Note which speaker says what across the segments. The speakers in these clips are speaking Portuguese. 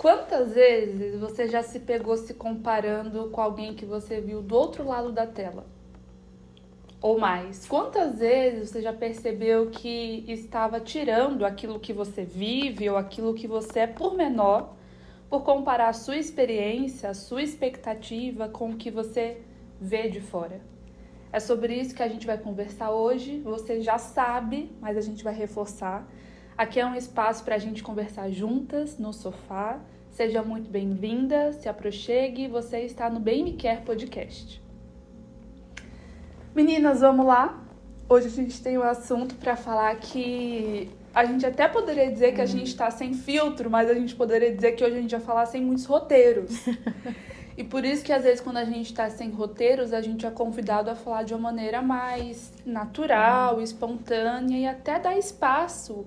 Speaker 1: Quantas vezes você já se pegou se comparando com alguém que você viu do outro lado da tela? Ou mais? Quantas vezes você já percebeu que estava tirando aquilo que você vive ou aquilo que você é por menor, por comparar a sua experiência, a sua expectativa com o que você vê de fora? É sobre isso que a gente vai conversar hoje. Você já sabe, mas a gente vai reforçar. Aqui é um espaço para a gente conversar juntas, no sofá. Seja muito bem-vinda, se aproxime. Você está no Bem Me Quer Podcast. Meninas, vamos lá. Hoje a gente tem um assunto para falar que a gente até poderia dizer que a gente está sem filtro, mas a gente poderia dizer que hoje a gente vai falar sem muitos roteiros. E por isso que às vezes quando a gente está sem roteiros, a gente é convidado a falar de uma maneira mais natural, espontânea e até dar espaço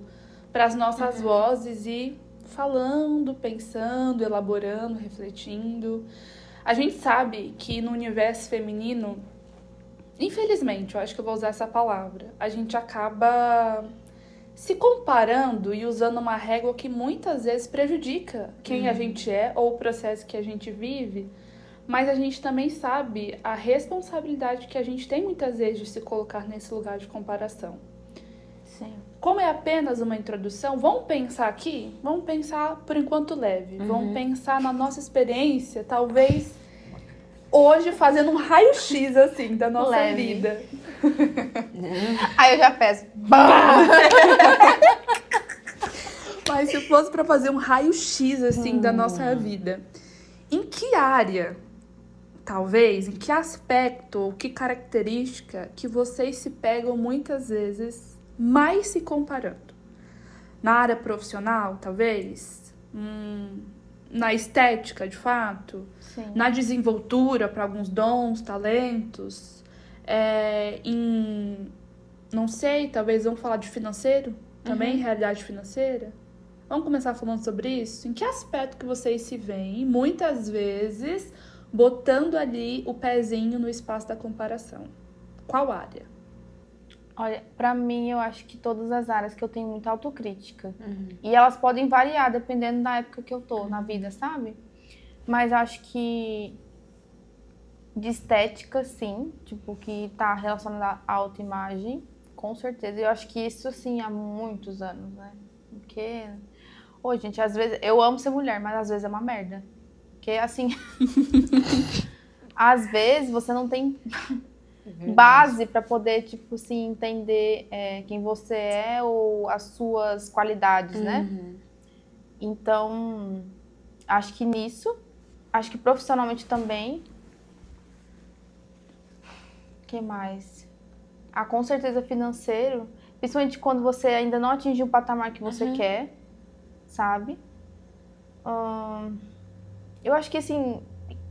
Speaker 1: para as nossas vozes ir falando, pensando, elaborando, refletindo. A gente sabe que no universo feminino, infelizmente, eu acho que eu vou usar essa palavra, a gente acaba se comparando e usando uma régua que muitas vezes prejudica quem a gente é ou o processo que a gente vive, mas a gente também sabe a responsabilidade que a gente tem muitas vezes de se colocar nesse lugar de comparação.
Speaker 2: Sim.
Speaker 1: Como é apenas uma introdução, vamos pensar aqui? Vamos pensar por enquanto leve. Vamos pensar na nossa experiência, talvez hoje fazendo um raio-x assim da nossa
Speaker 2: Leve.
Speaker 1: vida.
Speaker 2: Aí eu já peço.
Speaker 1: Mas se fosse para fazer um raio-x assim da nossa vida, em que área, talvez, em que aspecto ou que característica que vocês se pegam muitas vezes mais se comparando? Na área profissional, talvez? Na estética, de fato?
Speaker 2: Sim.
Speaker 1: Na desenvoltura para alguns dons, talentos? Não sei, talvez vamos falar de financeiro? Também, realidade financeira? Vamos começar falando sobre isso? Em que aspecto que vocês se veem, muitas vezes, botando ali o pezinho no espaço da comparação? Qual área?
Speaker 2: Olha, pra mim, eu acho que todas as áreas que eu tenho muita autocrítica. E elas podem variar dependendo da época que eu tô na vida, sabe? Mas acho que de estética, sim. Tipo, que tá relacionada à autoimagem, com certeza. Eu acho que isso, assim, há muitos anos, né? Porque... Ô, gente, às vezes... Eu amo ser mulher, mas às vezes é uma merda. Porque, assim... às vezes você não tem... base para poder, tipo assim, entender quem você é ou as suas qualidades, né? Então, acho que nisso, acho que profissionalmente também. O que mais? Com certeza financeiro, principalmente quando você ainda não atingiu o patamar que você quer, sabe? Eu acho que assim...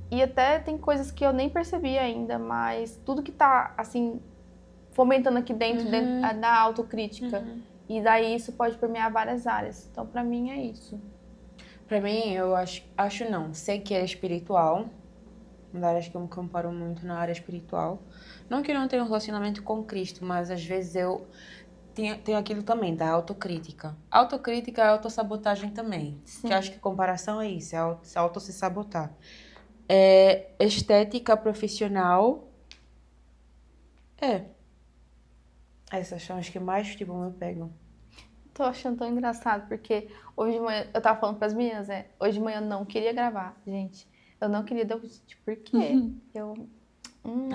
Speaker 2: E até tem coisas que eu nem percebi ainda, mas tudo que tá, assim, fomentando aqui dentro da autocrítica. E daí isso pode permear várias áreas. Então, pra mim, é isso.
Speaker 3: Pra mim, eu acho não. Sei que é espiritual. Uma das áreas que eu me comparo muito na área espiritual. Não que eu não tenha um relacionamento com Cristo, mas às vezes eu tenho aquilo também, da autocrítica. Autocrítica é autossabotagem também.
Speaker 2: Sim.
Speaker 3: Que eu acho que comparação é isso, é se sabotar. Estética profissional. Essas são as que mais, tipo, me pegam.
Speaker 2: Tô achando tão engraçado, porque hoje de manhã, eu tava falando pras meninas, né? Hoje de manhã eu não queria gravar, gente. Eu não queria, por quê? Eu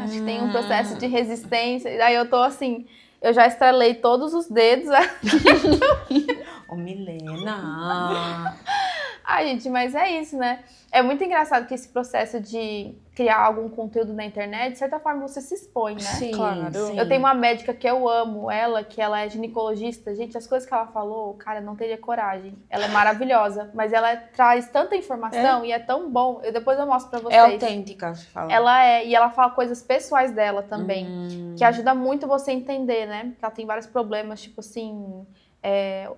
Speaker 2: acho que tem um processo de resistência. E daí eu tô assim, eu já estralei todos os dedos.
Speaker 3: Ô, Milena!
Speaker 2: Ai, gente, mas é isso, né? É muito engraçado que esse processo de criar algum conteúdo na internet, de certa forma, você se expõe, né?
Speaker 3: Sim,
Speaker 1: Claro.
Speaker 3: sim.
Speaker 2: Eu tenho uma médica que eu amo, que ela é ginecologista. Gente, as coisas que ela falou, cara, eu não teria coragem. Ela é maravilhosa, mas ela traz tanta informação e é tão bom. Depois eu mostro pra vocês.
Speaker 3: É autêntica, você fala.
Speaker 2: E ela fala coisas pessoais dela também, que ajuda muito você a entender, né? Porque ela tem vários problemas, tipo assim...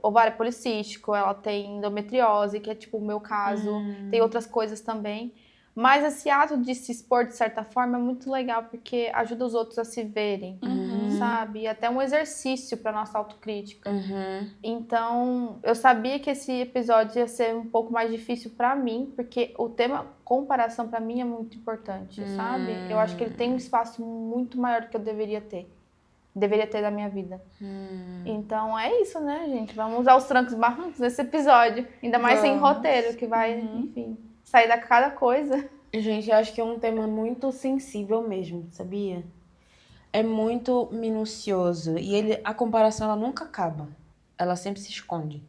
Speaker 2: ovário policístico, ela tem endometriose, que é tipo o meu caso, tem outras coisas também. Mas esse ato de se expor de certa forma é muito legal, porque ajuda os outros a se verem, sabe? E até um exercício para nossa autocrítica.
Speaker 3: Uhum.
Speaker 2: Então, eu sabia que esse episódio ia ser um pouco mais difícil para mim, porque o tema comparação para mim é muito importante, sabe? Eu acho que ele tem um espaço muito maior do que eu deveria ter na minha vida. Então é isso, né, gente? Vamos usar os trancos e barrancos nesse episódio. Ainda mais sem roteiro, que vai, enfim, sair da cada coisa.
Speaker 3: Gente, eu acho que é um tema muito sensível mesmo, sabia? É muito minucioso. E a comparação, ela nunca acaba. Ela sempre se esconde.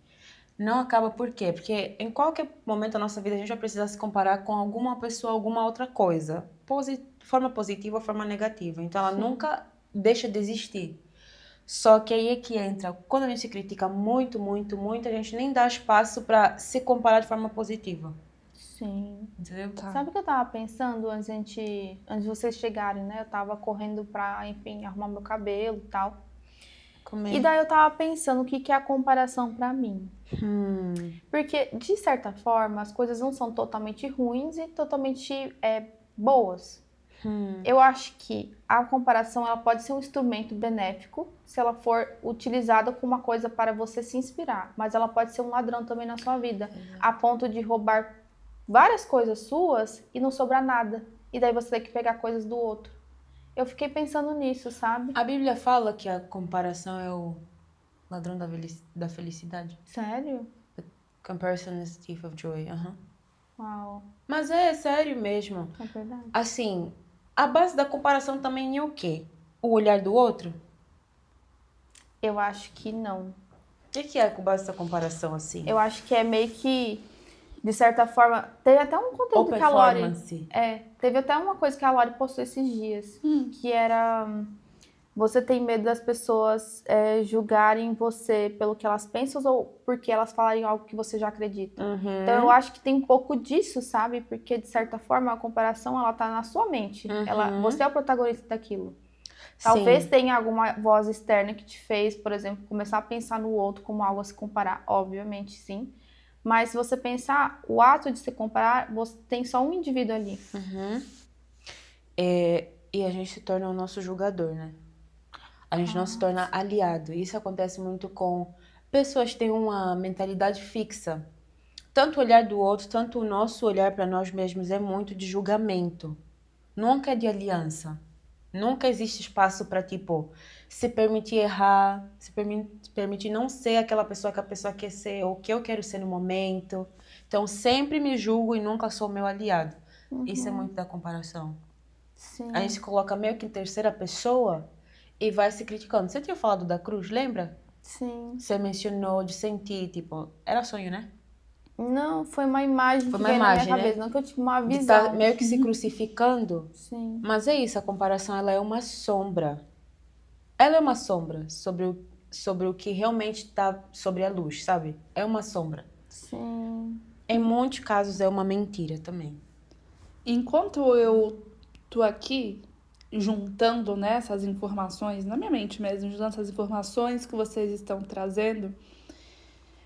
Speaker 3: Não acaba por quê? Porque em qualquer momento da nossa vida a gente vai precisar se comparar com alguma pessoa, alguma outra coisa. Forma positiva ou forma negativa. Então ela nunca deixa de existir. Só que aí é que entra. Quando a gente se critica muito, muito, muito, a gente nem dá espaço para se comparar de forma positiva.
Speaker 2: Sim.
Speaker 3: Entendeu?
Speaker 2: Sabe o que eu tava pensando antes de vocês chegarem, né? Eu tava correndo pra, enfim, arrumar meu cabelo e tal. E daí eu tava pensando o que é a comparação pra mim. Porque, de certa forma, as coisas não são totalmente ruins e totalmente boas. Eu acho que a comparação ela pode ser um instrumento benéfico se ela for utilizada como uma coisa para você se inspirar. Mas ela pode ser um ladrão também na sua vida, a ponto de roubar várias coisas suas e não sobrar nada. E daí você tem que pegar coisas do outro. Eu fiquei pensando nisso, sabe?
Speaker 3: A Bíblia fala que a comparação é o ladrão da felicidade.
Speaker 2: Sério?
Speaker 3: Comparison is the thief of joy.
Speaker 2: Uau,
Speaker 3: Mas é sério mesmo.
Speaker 2: é verdade.
Speaker 3: Assim, a base da comparação também é o quê? O olhar do outro?
Speaker 2: Eu acho que não.
Speaker 3: O que é a base da comparação, assim?
Speaker 2: Eu acho que é meio que, de certa forma, teve até um
Speaker 3: Ou
Speaker 2: conteúdo que a Lori...
Speaker 3: performance.
Speaker 2: Teve até uma coisa que a Lori postou esses dias, que era... Você tem medo das pessoas julgarem você pelo que elas pensam ou porque elas falarem algo que você já acredita. Então, eu acho que tem um pouco disso, sabe? Porque, de certa forma, a comparação, ela tá na sua mente. Você é o protagonista daquilo. Talvez
Speaker 3: Sim.
Speaker 2: tenha alguma voz externa que te fez, por exemplo, começar a pensar no outro como algo a se comparar. Obviamente, sim. Mas se você pensar, o ato de se comparar, você tem só um indivíduo ali.
Speaker 3: E a gente se torna o nosso julgador, né? A gente não se torna aliado. Isso acontece muito com pessoas que têm uma mentalidade fixa. Tanto o olhar do outro, tanto o nosso olhar para nós mesmos é muito de julgamento. Nunca é de aliança. Nunca existe espaço para, tipo, se permitir errar, se permitir não ser aquela pessoa que a pessoa quer ser, ou o que eu quero ser no momento. Então, sempre me julgo e nunca sou meu aliado. Isso é muito da comparação.
Speaker 2: Sim.
Speaker 3: A gente se coloca meio que em terceira pessoa e vai se criticando. Você tinha falado da cruz, lembra?
Speaker 2: Sim.
Speaker 3: Você mencionou de sentir, tipo, era sonho, né?
Speaker 2: Não, foi uma imagem
Speaker 3: Foi
Speaker 2: que
Speaker 3: uma
Speaker 2: veio
Speaker 3: imagem,
Speaker 2: na minha
Speaker 3: né?
Speaker 2: cabeça, não que eu tive uma
Speaker 3: De
Speaker 2: visão.
Speaker 3: estar meio que se crucificando.
Speaker 2: Sim.
Speaker 3: Mas é isso, a comparação ela é uma sombra. Ela é uma sombra sobre o que realmente está sobre a luz, sabe? É uma sombra.
Speaker 2: Sim.
Speaker 3: Em muitos casos é uma mentira também.
Speaker 1: Enquanto eu tô aqui juntando, né, essas informações, na minha mente mesmo, juntando essas informações que vocês estão trazendo,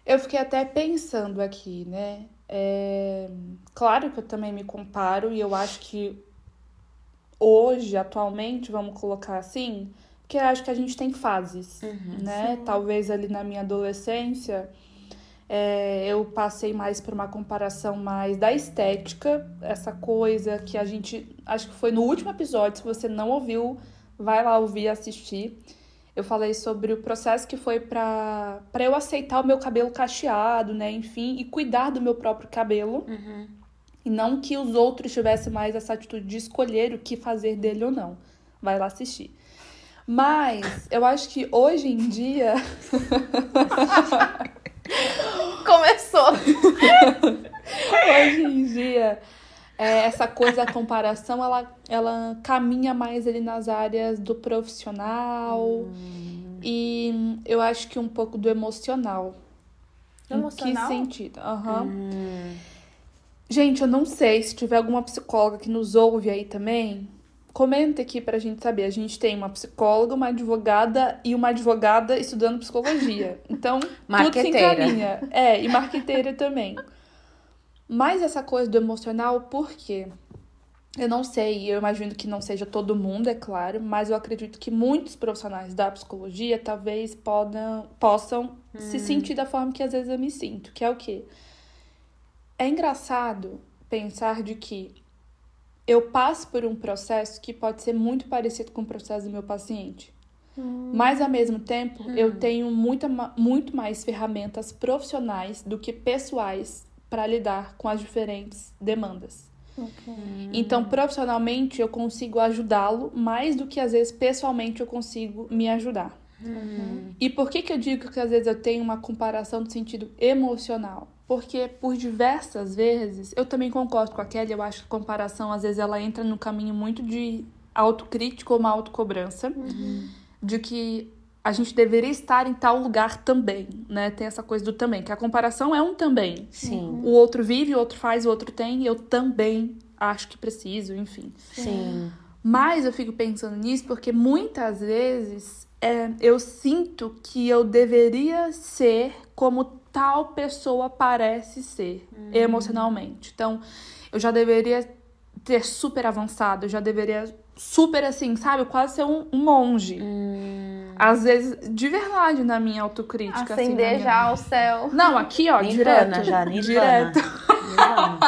Speaker 1: eu fiquei até pensando aqui, né? Claro que eu também me comparo e eu acho que hoje, atualmente, vamos colocar assim, porque eu acho que a gente tem fases, né?
Speaker 2: Sim.
Speaker 1: Talvez ali na minha adolescência eu passei mais por uma comparação mais da estética, essa coisa que a gente, acho que foi no último episódio, se você não ouviu, vai lá ouvir e assistir. Eu falei sobre o processo que foi pra eu aceitar o meu cabelo cacheado, né, enfim, e cuidar do meu próprio cabelo. E não que os outros tivessem mais essa atitude de escolher o que fazer dele ou não. Vai lá assistir. Mas eu acho que hoje em dia...
Speaker 2: Começou!
Speaker 1: Hoje em dia, essa coisa, a comparação, ela caminha mais ali nas áreas do profissional e eu acho que um pouco do emocional.
Speaker 2: Emocional?
Speaker 1: Em que sentido? Gente, eu não sei se tiver alguma psicóloga que nos ouve aí também, comenta aqui pra gente saber. A gente tem uma psicóloga, uma advogada e uma advogada estudando psicologia. Então, tudo se
Speaker 3: Marqueteira.
Speaker 1: encaminha. E marqueteira também. Mas essa coisa do emocional, por quê? Eu não sei, eu imagino que não seja todo mundo, é claro, mas eu acredito que muitos profissionais da psicologia talvez possam se sentir da forma que às vezes eu me sinto, que é o quê? É engraçado pensar de que eu passo por um processo que pode ser muito parecido com o processo do meu paciente. Mas, ao mesmo tempo, eu tenho muito mais ferramentas profissionais do que pessoais para lidar com as diferentes demandas. Então, profissionalmente, eu consigo ajudá-lo mais do que, às vezes, pessoalmente eu consigo me ajudar. E por que eu digo que, às vezes, eu tenho uma comparação no sentido emocional? Porque, por diversas vezes, eu também concordo com a Kelly, eu acho que a comparação, às vezes, ela entra no caminho muito de autocrítica ou uma autocobrança, de que a gente deveria estar em tal lugar também, né? Tem essa coisa do também, que a comparação é um também.
Speaker 3: Sim.
Speaker 1: O outro vive, o outro faz, o outro tem, e eu também acho que preciso, enfim.
Speaker 3: Sim.
Speaker 1: Mas eu fico pensando nisso porque muitas vezes eu sinto que eu deveria ser como tal pessoa parece ser emocionalmente. Então, eu já deveria ter super avançado, eu já deveria super assim, sabe? Quase ser um monge. Às vezes, de verdade, na minha autocrítica.
Speaker 2: Acender
Speaker 1: assim,
Speaker 2: já ao céu.
Speaker 1: Não, aqui, ó,
Speaker 3: Nirvana
Speaker 1: direto.
Speaker 3: já, Nirvana.
Speaker 1: Direto.
Speaker 3: Nirvana.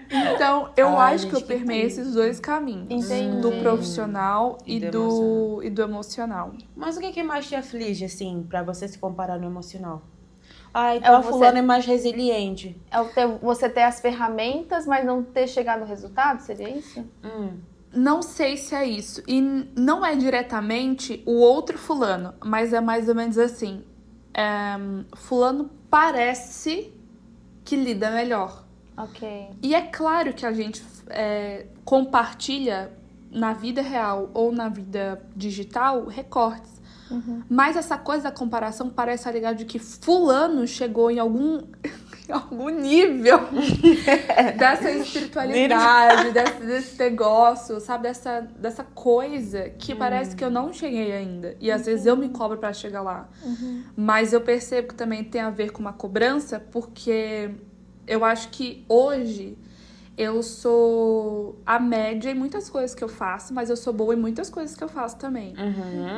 Speaker 1: Então, eu
Speaker 3: Ai,
Speaker 1: acho que
Speaker 3: gente,
Speaker 1: eu
Speaker 3: que
Speaker 1: permeio
Speaker 3: triste.
Speaker 1: esses dois caminhos.
Speaker 2: Entendi.
Speaker 1: Do profissional
Speaker 3: E
Speaker 1: e
Speaker 3: do
Speaker 1: do emocional.
Speaker 3: Mas o que mais te aflige, assim, pra você se comparar no emocional? Ai,
Speaker 2: É
Speaker 3: tal
Speaker 2: você-
Speaker 3: fulano é mais resiliente.
Speaker 2: Você ter as ferramentas, mas não ter chegado no resultado? Seria isso?
Speaker 1: Não sei se é isso. E não é diretamente o outro fulano, mas é mais ou menos assim. Fulano parece que lida melhor.
Speaker 2: Ok.
Speaker 1: E é claro que a gente compartilha na vida real ou na vida digital recortes. Mas essa coisa da comparação parece estar ligado de que fulano chegou em algum nível dessa espiritualidade, desse negócio, sabe? Dessa coisa que parece que eu não cheguei ainda. E às vezes eu me cobro pra chegar lá. Mas eu percebo que também tem a ver com uma cobrança, porque eu acho que hoje eu sou a média em muitas coisas que eu faço, mas eu sou boa em muitas coisas que eu faço também.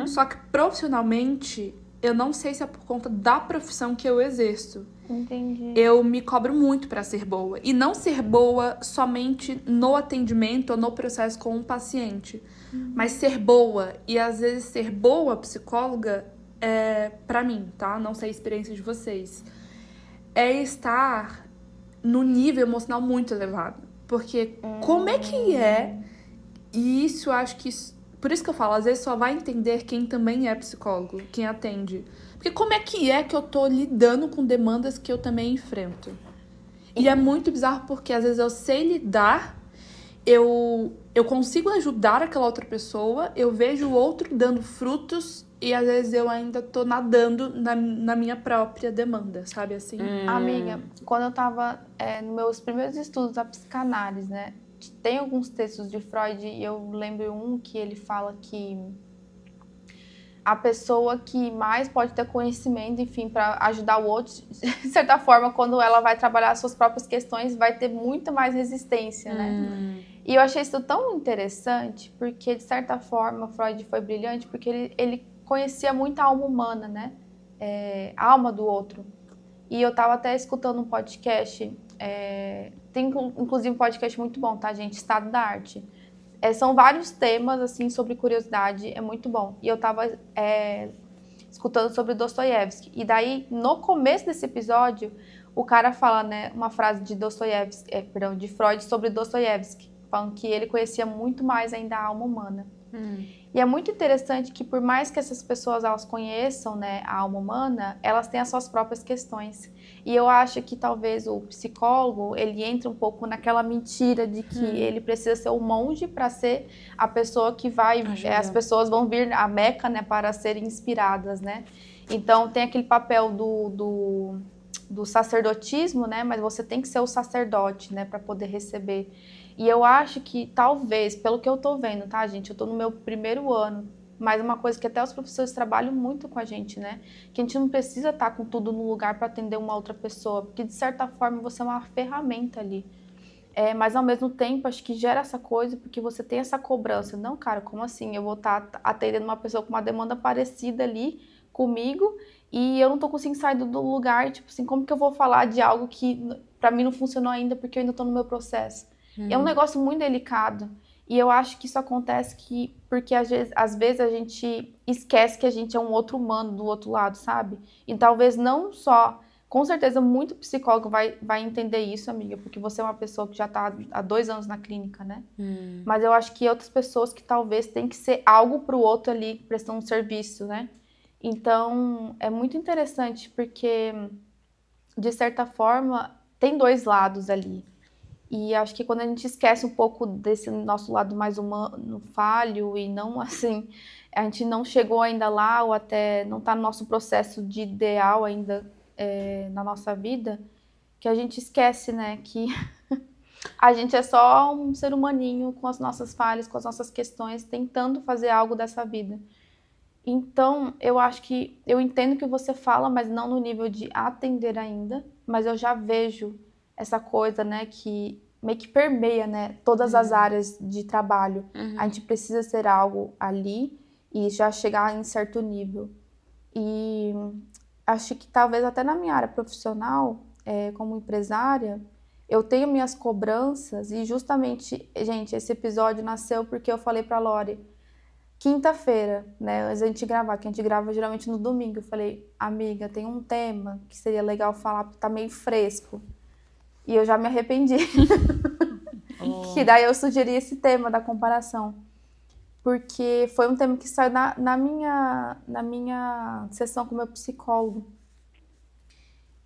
Speaker 1: Só que profissionalmente, eu não sei se é por conta da profissão que eu exerço.
Speaker 2: Entendi.
Speaker 1: Eu me cobro muito pra ser boa. E não ser boa somente no atendimento ou no processo com um paciente. Mas ser boa. E às vezes ser boa psicóloga, pra mim, tá? Não sei a experiência de vocês. É estar no nível emocional muito elevado. Porque como é que é... E isso eu acho que... Por isso que eu falo, às vezes só vai entender quem também é psicólogo, quem atende. Porque como é que eu tô lidando com demandas que eu também enfrento? E é muito bizarro porque às vezes eu sei lidar, eu consigo ajudar aquela outra pessoa, eu vejo o outro dando frutos e às vezes eu ainda tô nadando na minha própria demanda, sabe assim?
Speaker 2: Amiga, quando eu tava nos meus primeiros estudos da psicanálise, né? Tem alguns textos de Freud e eu lembro um que ele fala que a pessoa que mais pode ter conhecimento, enfim, para ajudar o outro, de certa forma, quando ela vai trabalhar as suas próprias questões, vai ter muito mais resistência, né? E eu achei isso tão interessante, porque, de certa forma, Freud foi brilhante, porque ele conhecia muito a alma humana, né? A alma do outro. E eu tava até escutando um podcast, tem inclusive um podcast muito bom, tá, gente? Estado da Arte. São vários temas, assim, sobre curiosidade, é muito bom. E eu tava escutando sobre Dostoiévski. E daí, no começo desse episódio, o cara fala, né, uma frase de de Freud sobre Dostoiévski, falando que ele conhecia muito mais ainda a alma humana. E é muito interessante que, por mais que essas pessoas elas conheçam, né, a alma humana, elas têm as suas próprias questões. E eu acho que talvez o psicólogo, ele entre um pouco naquela mentira de que ele precisa ser o monge para ser a pessoa que vai... as pessoas vão vir à Meca, né, para serem inspiradas, né? Então, tem aquele papel do sacerdotismo, né? Mas você tem que ser o sacerdote, né, para poder receber. E eu acho que talvez, pelo que eu tô vendo, tá, gente? Eu tô no meu primeiro ano, mas uma coisa que até os professores trabalham muito com a gente, né? Que a gente não precisa estar com tudo no lugar para atender uma outra pessoa, porque de certa forma você é uma ferramenta ali. Mas ao mesmo tempo, acho que gera essa coisa porque você tem essa cobrança. Não, cara, como assim? Eu vou estar atendendo uma pessoa com uma demanda parecida ali comigo e eu não tô conseguindo sair do lugar, tipo assim, como que eu vou falar de algo que pra mim não funcionou ainda porque eu ainda tô no meu processo? É um negócio muito delicado. E eu acho que isso acontece porque às vezes a gente esquece que a gente é um outro humano do outro lado, sabe? E talvez não só... Com certeza, muito psicólogo vai entender isso, amiga, porque você é uma pessoa que já está há 2 anos na clínica, né? Mas eu acho que outras pessoas que talvez tem que ser algo para o outro ali, prestando um serviço, né? Então, é muito interessante, porque, de certa forma, tem 2 lados ali. E acho que quando a gente esquece um pouco desse nosso lado mais humano, falho, e não assim, a gente não chegou ainda lá, ou até não está no nosso processo de ideal ainda, na nossa vida, que a gente esquece, né, que a gente é só um ser humaninho com as nossas falhas, com as nossas questões, tentando fazer algo dessa vida. Então, eu acho que eu entendo o que você fala, mas não no nível de atender ainda, mas eu já vejo essa coisa, né, que meio que permeia, né, todas as áreas de trabalho. A gente precisa ser algo ali e já chegar em certo nível. E acho que talvez até na minha área profissional, como empresária, eu tenho minhas cobranças e justamente, gente, esse episódio nasceu porque eu falei pra Lori, quinta-feira, né, antes da gente gravar, que a gente grava geralmente no domingo, eu falei, amiga, tem um tema que seria legal falar porque tá meio fresco. E eu já me arrependi. Que daí eu sugeri esse tema da comparação. Porque foi um tema que saiu na minha sessão com o meu psicólogo.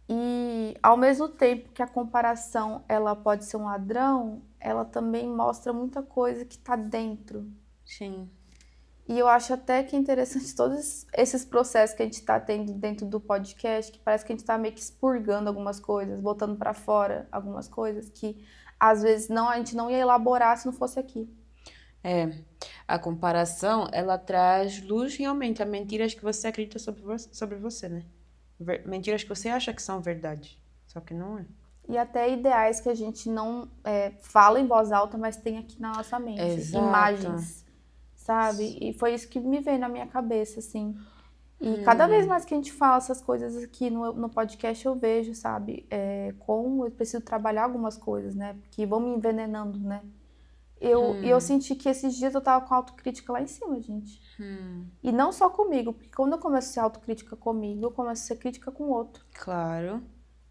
Speaker 2: E ao mesmo tempo que a comparação ela pode ser um ladrão, ela também mostra muita coisa que está dentro.
Speaker 3: Sim.
Speaker 2: E eu acho até que é interessante todos esses processos que a gente está tendo dentro do podcast, que parece que a gente está meio que expurgando algumas coisas, botando para fora algumas coisas que às vezes a gente não ia elaborar se não fosse aqui.
Speaker 3: A comparação, ela traz luz realmente a mentiras que você acredita sobre você, né? Mentiras que você acha que são verdade, só que não é.
Speaker 2: E até ideais que a gente não fala em voz alta, mas tem aqui na nossa mente.
Speaker 3: Exato.
Speaker 2: Imagens, sabe? E foi isso que me veio na minha cabeça, assim. E cada vez mais que a gente fala essas coisas aqui no podcast, eu vejo, sabe? Como eu preciso trabalhar algumas coisas, né? Que vão me envenenando, né? E eu senti que esses dias eu tava com autocrítica lá em cima, gente. E não só comigo, porque quando eu começo a ser autocrítica comigo, eu começo a ser crítica com o outro.
Speaker 3: Claro.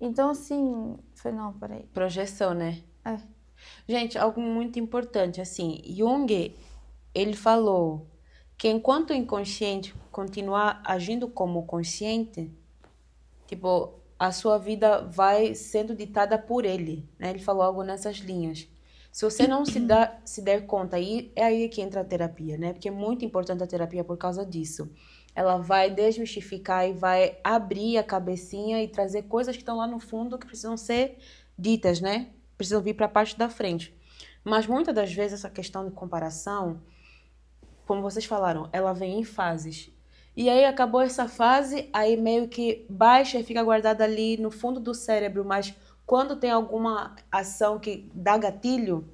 Speaker 2: Então, assim, falei, não, peraí.
Speaker 3: Projeção, né? Gente, algo muito importante, assim, Jung, ele falou que enquanto o inconsciente continuar agindo como consciente, tipo, a sua vida vai sendo ditada por ele, né? Ele falou algo nessas linhas. Se você não se der conta, é aí que entra a terapia, né? Porque é muito importante a terapia por causa disso. Ela vai desmistificar e vai abrir a cabecinha e trazer coisas que estão lá no fundo que precisam ser ditas, né? Precisam vir para a parte da frente. Mas muitas das vezes essa questão de comparação, como vocês falaram, ela vem em fases. E aí acabou essa fase, aí meio que baixa e fica guardada ali no fundo do cérebro, mas quando tem alguma ação que dá gatilho,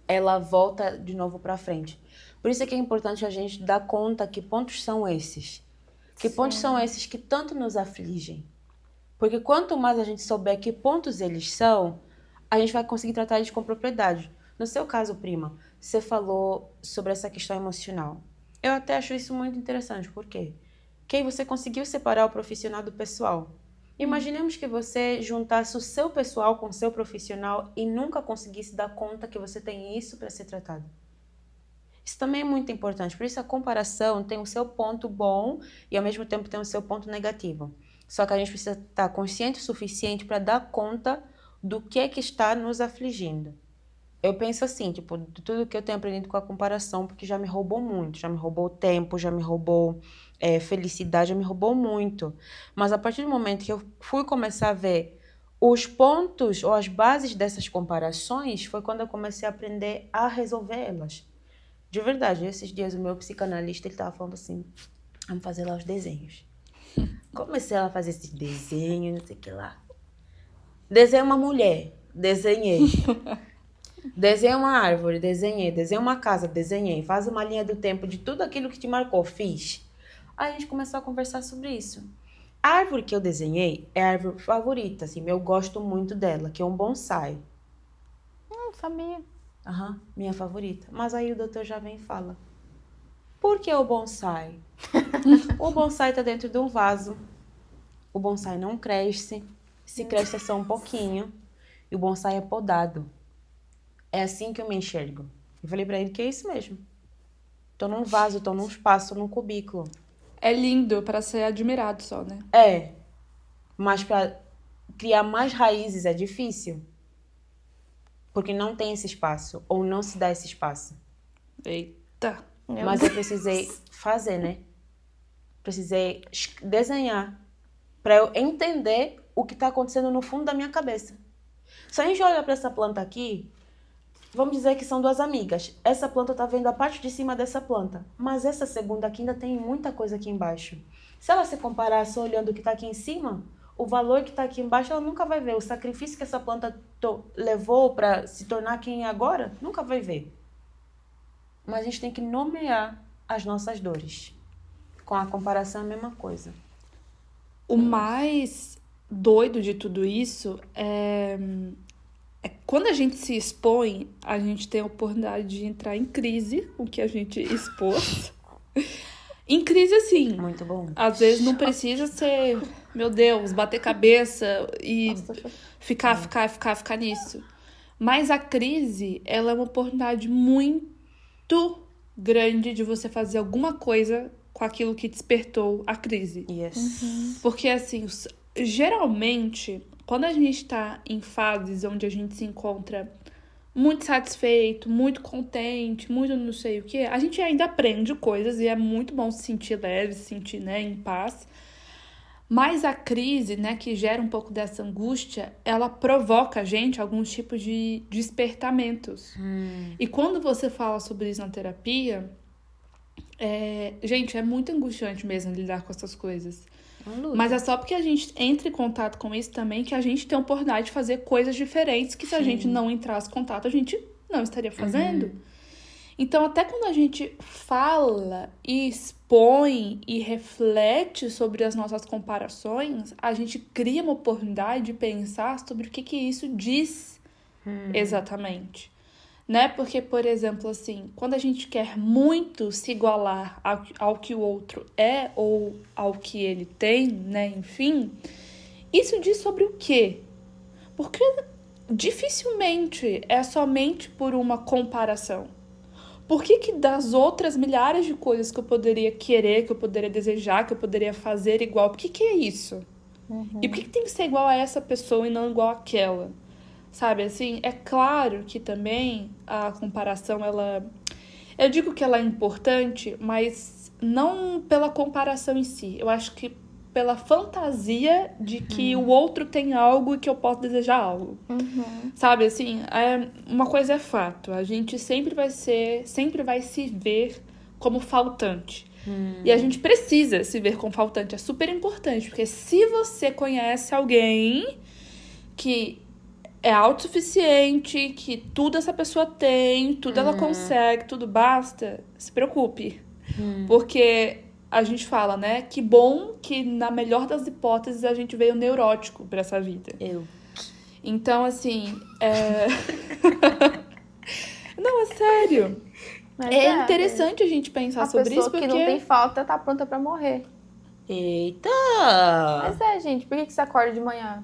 Speaker 3: ela volta de novo para frente. Por isso é que é importante a gente dar conta que pontos são esses. Que pontos são esses que tanto nos afligem. Porque quanto mais a gente souber que pontos eles são, a gente vai conseguir tratar eles com propriedade. No seu caso, prima, você falou sobre essa questão emocional. Eu até acho isso muito interessante. Por quê? Porque aí você conseguiu separar o profissional do pessoal. Imaginemos que você juntasse o seu pessoal com o seu profissional e nunca conseguisse dar conta que você tem isso para ser tratado. Isso também é muito importante. Por isso a comparação tem o seu ponto bom e ao mesmo tempo tem o seu ponto negativo. Só que a gente precisa estar consciente o suficiente para dar conta do que é que está nos afligindo. Eu penso assim, tipo, de tudo que eu tenho aprendido com a comparação, porque já me roubou muito, já me roubou tempo, já me roubou felicidade, já me roubou muito. Mas a partir do momento que eu fui começar a ver os pontos ou as bases dessas comparações, foi quando eu comecei a aprender a resolver elas. De verdade, esses dias o meu psicanalista, ele tava falando assim, vamos fazer lá os desenhos. Comecei a fazer esses desenhos, não sei o que lá. Desenhei uma mulher, desenhei. Desenha uma árvore, desenhei. Desenha uma casa, desenhei. Faz uma linha do tempo de tudo aquilo que te marcou, fiz. Aí a gente começou a conversar sobre isso. A árvore que eu desenhei é a árvore favorita, assim, eu gosto muito dela, que é um bonsai.
Speaker 2: Não sabia.
Speaker 3: Aham, minha favorita. Mas aí o doutor já vem e fala, por que o bonsai? O bonsai tá dentro de um vaso. O bonsai não cresce. Se cresce é só um pouquinho. E o bonsai é podado. É assim que eu me enxergo. Eu falei pra ele que é isso mesmo. Tô num vaso, tô num espaço, num cubículo.
Speaker 1: É lindo para ser admirado só, né?
Speaker 3: É, mas pra criar mais raízes é difícil. Porque não tem esse espaço, ou não se dá esse espaço.
Speaker 1: Eita.
Speaker 3: Mas eu precisei fazer, né? Precisei desenhar para eu entender o que está acontecendo no fundo da minha cabeça. Se a gente olha para essa planta aqui, vamos dizer que são duas amigas. Essa planta está vendo a parte de cima dessa planta, mas essa segunda aqui ainda tem muita coisa aqui embaixo. Se ela se comparar só olhando o que está aqui em cima, o valor que está aqui embaixo ela nunca vai ver. O sacrifício que essa planta levou para se tornar quem é agora, nunca vai ver. Mas a gente tem que nomear as nossas dores. Com a comparação é a mesma coisa.
Speaker 1: O mais doido de tudo isso é quando a gente se expõe, a gente tem a oportunidade de entrar em crise com o que a gente expôs. Em crise, assim.
Speaker 3: Muito bom.
Speaker 1: Às vezes não precisa ser, meu Deus, bater cabeça e ficar nisso. Mas a crise, ela é uma oportunidade muito grande de você fazer alguma coisa com aquilo que despertou a crise.
Speaker 3: Yes.
Speaker 1: Porque, assim, geralmente, quando a gente tá em fases onde a gente se encontra muito satisfeito, muito contente, muito não sei o quê, a gente ainda aprende coisas e é muito bom se sentir leve, se sentir, né, em paz. Mas a crise, né, que gera um pouco dessa angústia, ela provoca a gente alguns tipos de despertamentos. E quando você fala sobre isso na terapia, gente, é muito angustiante mesmo lidar com essas coisas. Mas é só porque a gente entra em contato com isso também que a gente tem a oportunidade de fazer coisas diferentes que se a gente não entrasse em contato, a gente não estaria fazendo. Então, até quando a gente fala e expõe e reflete sobre as nossas comparações, a gente cria uma oportunidade de pensar sobre o que isso diz exatamente. Né? Porque, por exemplo, assim, quando a gente quer muito se igualar ao que o outro é ou ao que ele tem, né? Enfim, isso diz sobre o quê? Porque dificilmente é somente por uma comparação. Por que das outras milhares de coisas que eu poderia querer, que eu poderia desejar, que eu poderia fazer igual, por que é isso? E por que tem que ser igual a essa pessoa e não igual àquela? Sabe, assim, é claro que também a comparação, eu digo que ela é importante, mas não pela comparação em si. Eu acho que pela fantasia de que o outro tem algo e que eu posso desejar algo. Sabe, assim, uma coisa é fato. A gente sempre vai se ver como faltante. E a gente precisa se ver como faltante. É super importante, porque se você conhece alguém que é autossuficiente, que tudo essa pessoa tem, tudo ela consegue, tudo basta, se preocupe. Porque a gente fala, né, que bom que na melhor das hipóteses a gente veio neurótico pra essa vida. Então, assim, não, é sério.
Speaker 2: Mas
Speaker 1: É interessante a gente pensar sobre isso, porque...
Speaker 2: A pessoa que não tem falta tá pronta pra morrer.
Speaker 3: Eita!
Speaker 2: Mas gente, por que você acorda de manhã?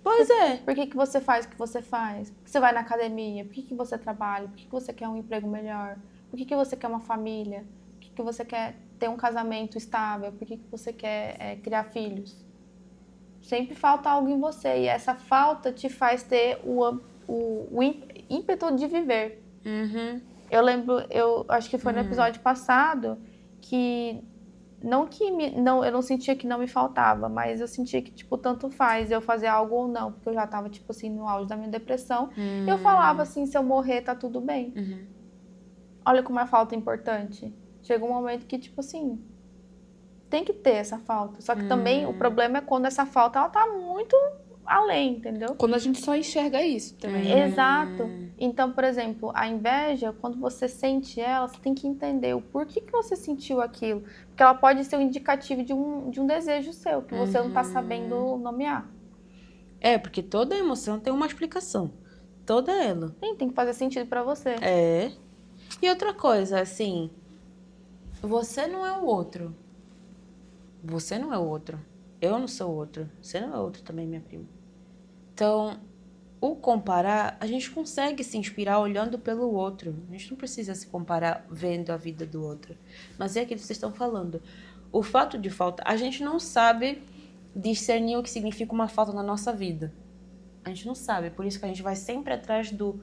Speaker 3: Pois é.
Speaker 2: Por que você faz o que você faz? Por que você vai na academia? Por que você trabalha? Por que você quer um emprego melhor? Por que você quer uma família? Por que você quer ter um casamento estável? Por que você quer criar filhos? Sempre falta algo em você. E essa falta te faz ter o ímpeto de viver. Eu lembro, eu acho que foi no episódio passado, que eu não sentia que não me faltava, mas eu sentia que, tipo, tanto faz eu fazer algo ou não, porque eu já tava, tipo assim, no auge da minha depressão. E eu falava assim, se eu morrer, tá tudo bem. Olha como a falta é importante. Chega um momento que, tipo assim, tem que ter essa falta. Só que também o problema é quando essa falta, ela tá muito além, entendeu?
Speaker 1: Quando a gente só enxerga isso também.
Speaker 2: Exato. Então, por exemplo, a inveja, quando você sente ela, você tem que entender o porquê que você sentiu aquilo. Porque ela pode ser um indicativo de um desejo seu, que você não tá sabendo nomear.
Speaker 3: Porque toda emoção tem uma explicação. Toda ela.
Speaker 2: Sim, tem que fazer sentido pra você.
Speaker 3: E outra coisa, assim, você não é o outro. Você não é o outro. Eu não sou o outro. Você não é o outro também, minha prima. Então, o comparar, a gente consegue se inspirar olhando pelo outro. A gente não precisa se comparar vendo a vida do outro. Mas é aquilo que vocês estão falando. O fato de falta, a gente não sabe discernir o que significa uma falta na nossa vida. A gente não sabe. Por isso que a gente vai sempre atrás do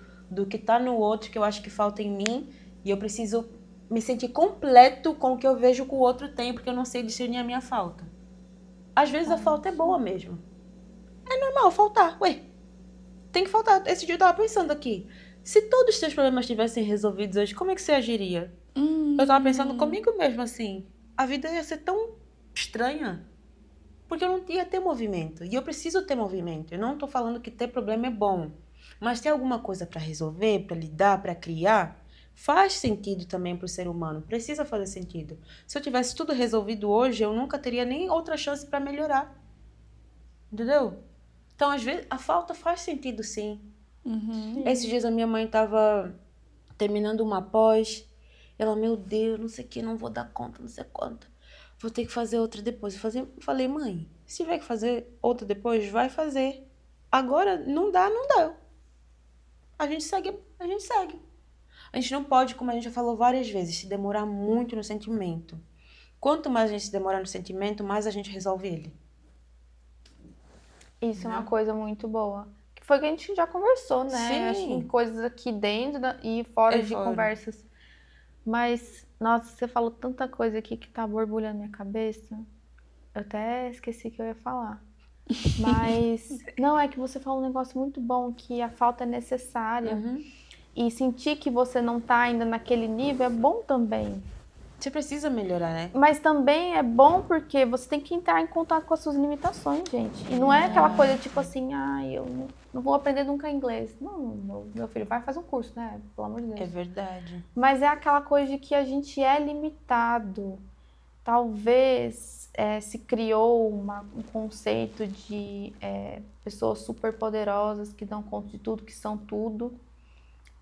Speaker 3: que está no outro, que eu acho que falta em mim. E eu preciso me sentir completo com o que eu vejo que o outro tem, porque eu não sei discernir a minha falta. Às vezes a falta é boa mesmo. É normal faltar. Ué, tem que faltar. Esse dia eu tava pensando aqui. Se todos os seus problemas tivessem resolvidos hoje, como é que você agiria? Eu tava pensando comigo mesmo assim. A vida ia ser tão estranha. Porque eu não ia ter movimento. E eu preciso ter movimento. Eu não tô falando que ter problema é bom. Mas ter alguma coisa para resolver, para lidar, para criar, faz sentido também pro ser humano. Precisa fazer sentido. Se eu tivesse tudo resolvido hoje, eu nunca teria nem outra chance para melhorar. Entendeu? Então, às vezes, a falta faz sentido, sim. Esses dias a minha mãe tava terminando uma pós. Ela, meu Deus, não sei o que, não vou dar conta, não sei quanto. Vou ter que fazer outra depois. Eu falei, mãe, se tiver que fazer outra depois, vai fazer. Agora, não dá, não dá. A gente segue. A gente não pode, como a gente já falou várias vezes, se demorar muito no sentimento. Quanto mais a gente se demora no sentimento, mais a gente resolve ele.
Speaker 2: Isso é uma coisa muito boa. Que foi que a gente já conversou, né?
Speaker 3: Sim.
Speaker 2: Acho que em coisas aqui dentro e fora de conversas. Mas, nossa, você falou tanta coisa aqui que tá borbulhando na minha cabeça. Eu até esqueci que eu ia falar. Mas, não, é que você falou um negócio muito bom, que a falta é necessária. E sentir que você não tá ainda naquele nível é bom também.
Speaker 3: Você precisa melhorar, né?
Speaker 2: Mas também é bom porque você tem que entrar em contato com as suas limitações, gente. E não é aquela coisa tipo assim, eu não vou aprender nunca inglês. Não, meu filho, vai fazer um curso, né? Pelo amor de Deus.
Speaker 3: É verdade.
Speaker 2: Mas é aquela coisa de que a gente é limitado. Talvez se criou um conceito de pessoas super poderosas que dão conta de tudo, que são tudo.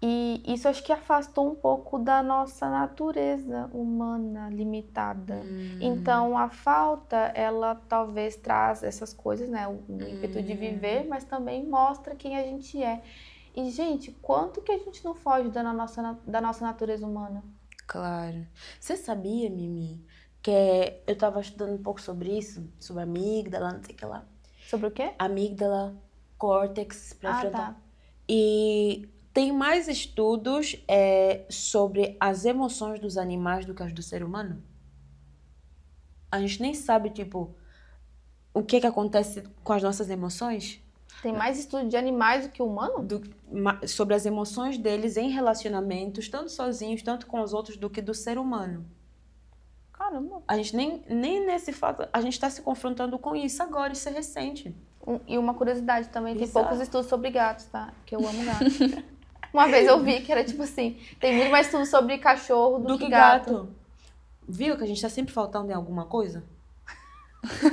Speaker 2: E isso acho que afastou um pouco da nossa natureza humana limitada. Então, a falta, ela talvez traz essas coisas, né? O ímpeto de viver, mas também mostra quem a gente é. E, gente, quanto que a gente não foge da nossa natureza humana?
Speaker 3: Claro. Você sabia, Mimi, que eu tava estudando um pouco sobre isso? Sobre amígdala, não sei o que lá.
Speaker 2: Sobre o quê?
Speaker 3: Amígdala, córtex, pré-frontal.
Speaker 2: Tá.
Speaker 3: E tem mais estudos sobre as emoções dos animais do que as do ser humano. A gente nem sabe, tipo, o que acontece com as nossas emoções.
Speaker 2: Tem mais estudo de animais do que humano?
Speaker 3: Sobre as emoções deles em relacionamentos, tanto sozinhos, tanto com os outros, do que do ser humano.
Speaker 2: Caramba.
Speaker 3: A gente nem nesse fato, a gente está se confrontando com isso agora, isso é recente.
Speaker 2: E uma curiosidade também, tem
Speaker 3: Exato.
Speaker 2: poucos estudos sobre gatos, tá? Que eu amo gatos. Uma vez eu vi que era tipo assim, tem muito mais estudo sobre cachorro do que gato.
Speaker 3: Viu que a gente tá sempre faltando em alguma coisa?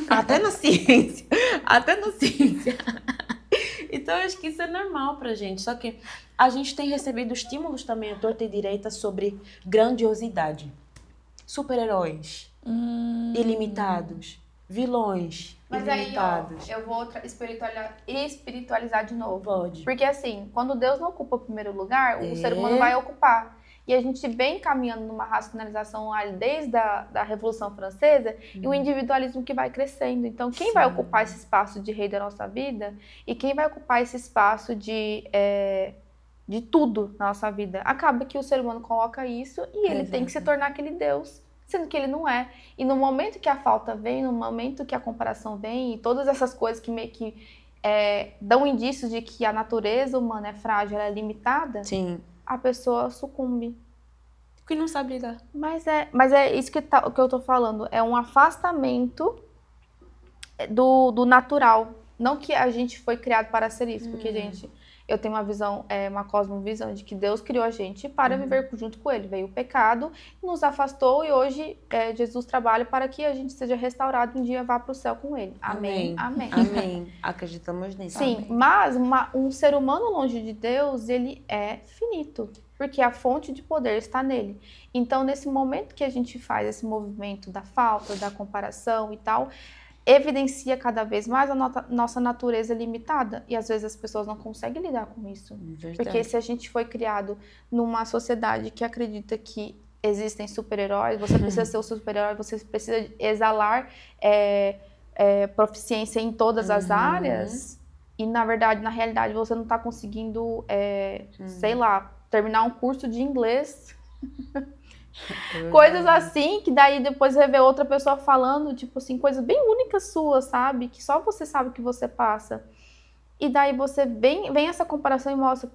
Speaker 3: Até na ciência. Até na ciência. Então, eu acho que isso é normal pra gente. Só que a gente tem recebido estímulos também à torta e direita sobre grandiosidade. Super-heróis. Ilimitados. Vilões.
Speaker 2: Mas aí,
Speaker 3: ilimitados.
Speaker 2: eu vou espiritualizar de novo.
Speaker 3: Pode.
Speaker 2: Porque assim, quando Deus não ocupa o primeiro lugar, o ser humano vai ocupar. E a gente vem caminhando numa racionalização ali desde a Revolução Francesa e o individualismo que vai crescendo. Então, quem vai ocupar esse espaço de rei da nossa vida e quem vai ocupar esse espaço de tudo na nossa vida? Acaba que o ser humano coloca isso e ele tem que se tornar aquele Deus, sendo que ele não é. E no momento que a falta vem, no momento que a comparação vem e todas essas coisas que meio que dão indícios de que a natureza humana é frágil, ela é limitada,
Speaker 3: Sim.
Speaker 2: a pessoa sucumbe.
Speaker 3: Porque não sabe lidar.
Speaker 2: Mas é isso que eu tô falando. É um afastamento do natural. Não que a gente foi criado para ser isso, porque, gente, eu tenho uma visão, uma cosmovisão de que Deus criou a gente para viver junto com Ele. Veio o pecado, nos afastou e hoje Jesus trabalha para que a gente seja restaurado e um dia vá para o céu com Ele. Amém. Amém.
Speaker 3: Amém. Acreditamos nisso.
Speaker 2: Sim,
Speaker 3: Amém.
Speaker 2: mas um ser humano longe de Deus, ele é finito, porque a fonte de poder está nele. Então, nesse momento que a gente faz esse movimento da falta, da comparação e tal, evidencia cada vez mais a nossa natureza limitada. E às vezes as pessoas não conseguem lidar com isso.
Speaker 3: Verdade.
Speaker 2: Porque se a gente foi criado numa sociedade que acredita que existem super-heróis, você precisa ser o super-herói, você precisa exalar proficiência em todas as áreas. E na verdade, na realidade, você não está conseguindo, sei lá, terminar um curso de inglês. Coisas assim, que daí depois você vê outra pessoa falando, tipo assim, coisas bem únicas suas, sabe? Que só você sabe que você passa. E daí você vem essa comparação e mostra,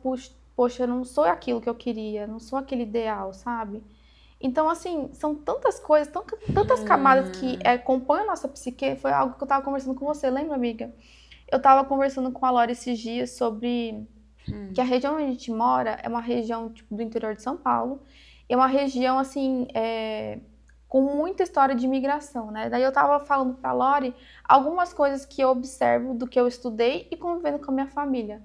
Speaker 2: poxa, eu não sou aquilo que eu queria, não sou aquele ideal, sabe? Então, assim, são tantas coisas, tantas camadas que compõem a nossa psique. Foi algo que eu tava conversando com você, lembra, amiga? Eu tava conversando com a Laura esses dias sobre que a região onde a gente mora é uma região, tipo, do interior de São Paulo. É uma região, assim, com muita história de imigração, né? Daí eu tava falando pra Lori algumas coisas que eu observo do que eu estudei e convivendo com a minha família.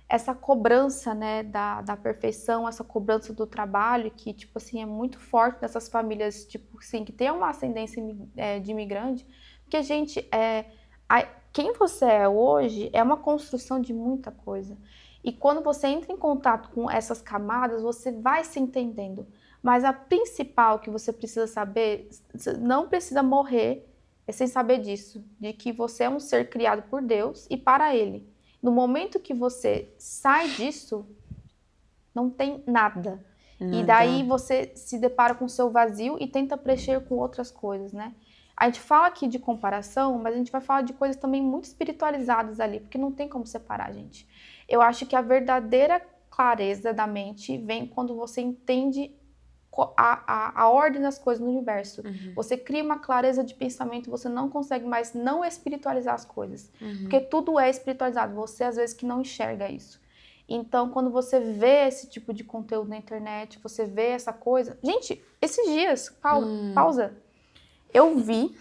Speaker 2: Essa cobrança, né, da perfeição, essa cobrança do trabalho, que, tipo assim, é muito forte nessas famílias, tipo assim, que tem uma ascendência de imigrante. Porque, gente, quem você é hoje é uma construção de muita coisa. E quando você entra em contato com essas camadas, você vai se entendendo. Mas a principal que você precisa saber, você não precisa morrer sem saber disso, de que você é um ser criado por Deus e para Ele. No momento que você sai disso, não tem nada. E daí você se depara com o seu vazio e tenta preencher com outras coisas, né? A gente fala aqui de comparação, mas a gente vai falar de coisas também muito espiritualizadas ali, porque não tem como separar, gente. Eu acho que a verdadeira clareza da mente vem quando você entende a ordem das coisas no universo. Você cria uma clareza de pensamento, você não consegue mais não espiritualizar as coisas. Porque tudo é espiritualizado, você às vezes que não enxerga isso. Então, quando você vê esse tipo de conteúdo na internet, você vê essa coisa... Gente, esses dias, pausa. Eu vi...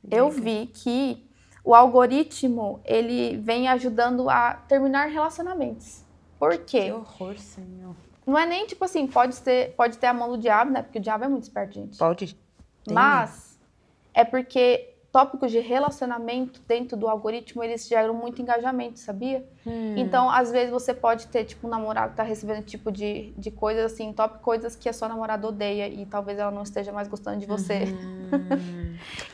Speaker 2: Eu vi que o algoritmo, ele vem ajudando a terminar relacionamentos. Por quê?
Speaker 3: Que horror, Senhor.
Speaker 2: Não é nem tipo assim, pode ter a mão do diabo, né? Porque o diabo é muito esperto, gente.
Speaker 3: Pode.
Speaker 2: Mas é porque tópicos de relacionamento dentro do algoritmo, eles geram muito engajamento, sabia? Então, às vezes você pode ter, tipo, um namorado que tá recebendo tipo de coisas assim, coisas que a sua namorada odeia e talvez ela não esteja mais gostando de você.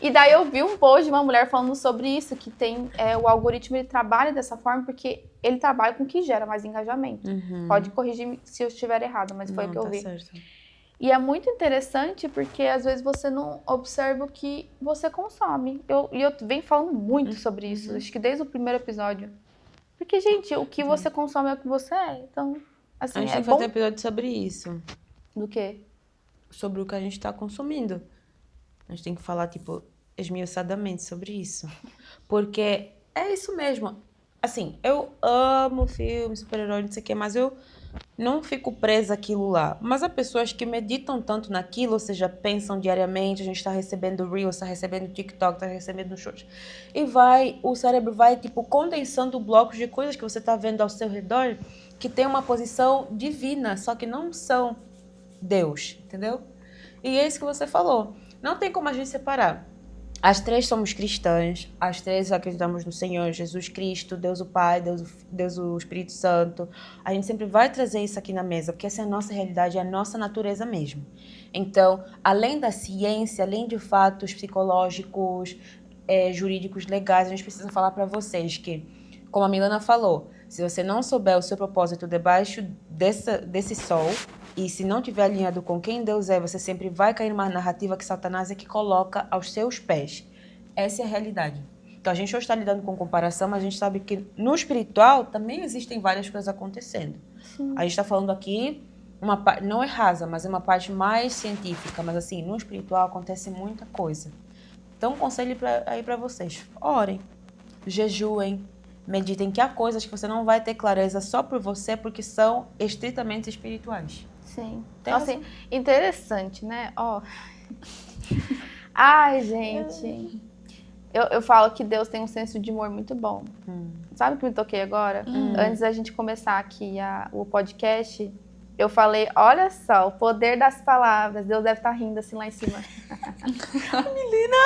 Speaker 2: E daí eu vi um post de uma mulher falando sobre isso, que tem o algoritmo, ele trabalha dessa forma porque ele trabalha com o que gera mais engajamento. Pode corrigir se eu estiver errado, mas foi o que eu vi.
Speaker 3: Certo.
Speaker 2: E é muito interessante porque às vezes você não observa o que você consome. Eu venho falando muito sobre isso, acho que desde o primeiro episódio. Porque, gente, o que você consome é o que você é. Então, assim,
Speaker 3: A gente tem que
Speaker 2: bom...
Speaker 3: fazer um episódio sobre isso.
Speaker 2: Do quê?
Speaker 3: Sobre o que a gente tá consumindo. A gente tem que falar, tipo, esmiuçadamente sobre isso. Porque é isso mesmo. Assim, eu amo filme, super-herói, não sei o quê, mas eu não fico presa àquilo lá. Mas há pessoas que meditam tanto naquilo, ou seja, pensam diariamente, a gente está recebendo Reels, está recebendo TikTok, está recebendo Shorts. E o cérebro vai, tipo, condensando blocos de coisas que você está vendo ao seu redor que tem uma posição divina, só que não são Deus, entendeu? E é isso que você falou. Não tem como a gente separar. As três somos cristãs, as três acreditamos no Senhor Jesus Cristo, Deus o Pai, Deus o Espírito Santo. A gente sempre vai trazer isso aqui na mesa, porque essa é a nossa realidade, é a nossa natureza mesmo. Então, além da ciência, além de fatos psicológicos, jurídicos, legais, a gente precisa falar para vocês que, como a Milana falou, se você não souber o seu propósito debaixo desse sol, e se não tiver alinhado com quem Deus é, você sempre vai cair numa narrativa que Satanás é que coloca aos seus pés. Essa é a realidade. Então a gente hoje está lidando com comparação, mas a gente sabe que no espiritual também existem várias coisas acontecendo. Sim. A gente está falando aqui, uma parte, não é rasa, mas é uma parte mais científica, mas assim, no espiritual acontece muita coisa. Então, um conselho aí para vocês, orem. jejuem, meditem, que há coisas que você não vai ter clareza só por você, porque são estritamente espirituais.
Speaker 2: Sim.
Speaker 3: Tem
Speaker 2: Assim, interessante, né? Ó. Ai, gente. Eu falo que Deus tem um senso de humor muito bom. Sabe o que me toquei agora? Antes da gente começar aqui o podcast, eu falei, olha só, o poder das palavras. Deus deve estar rindo assim lá em cima. Menina!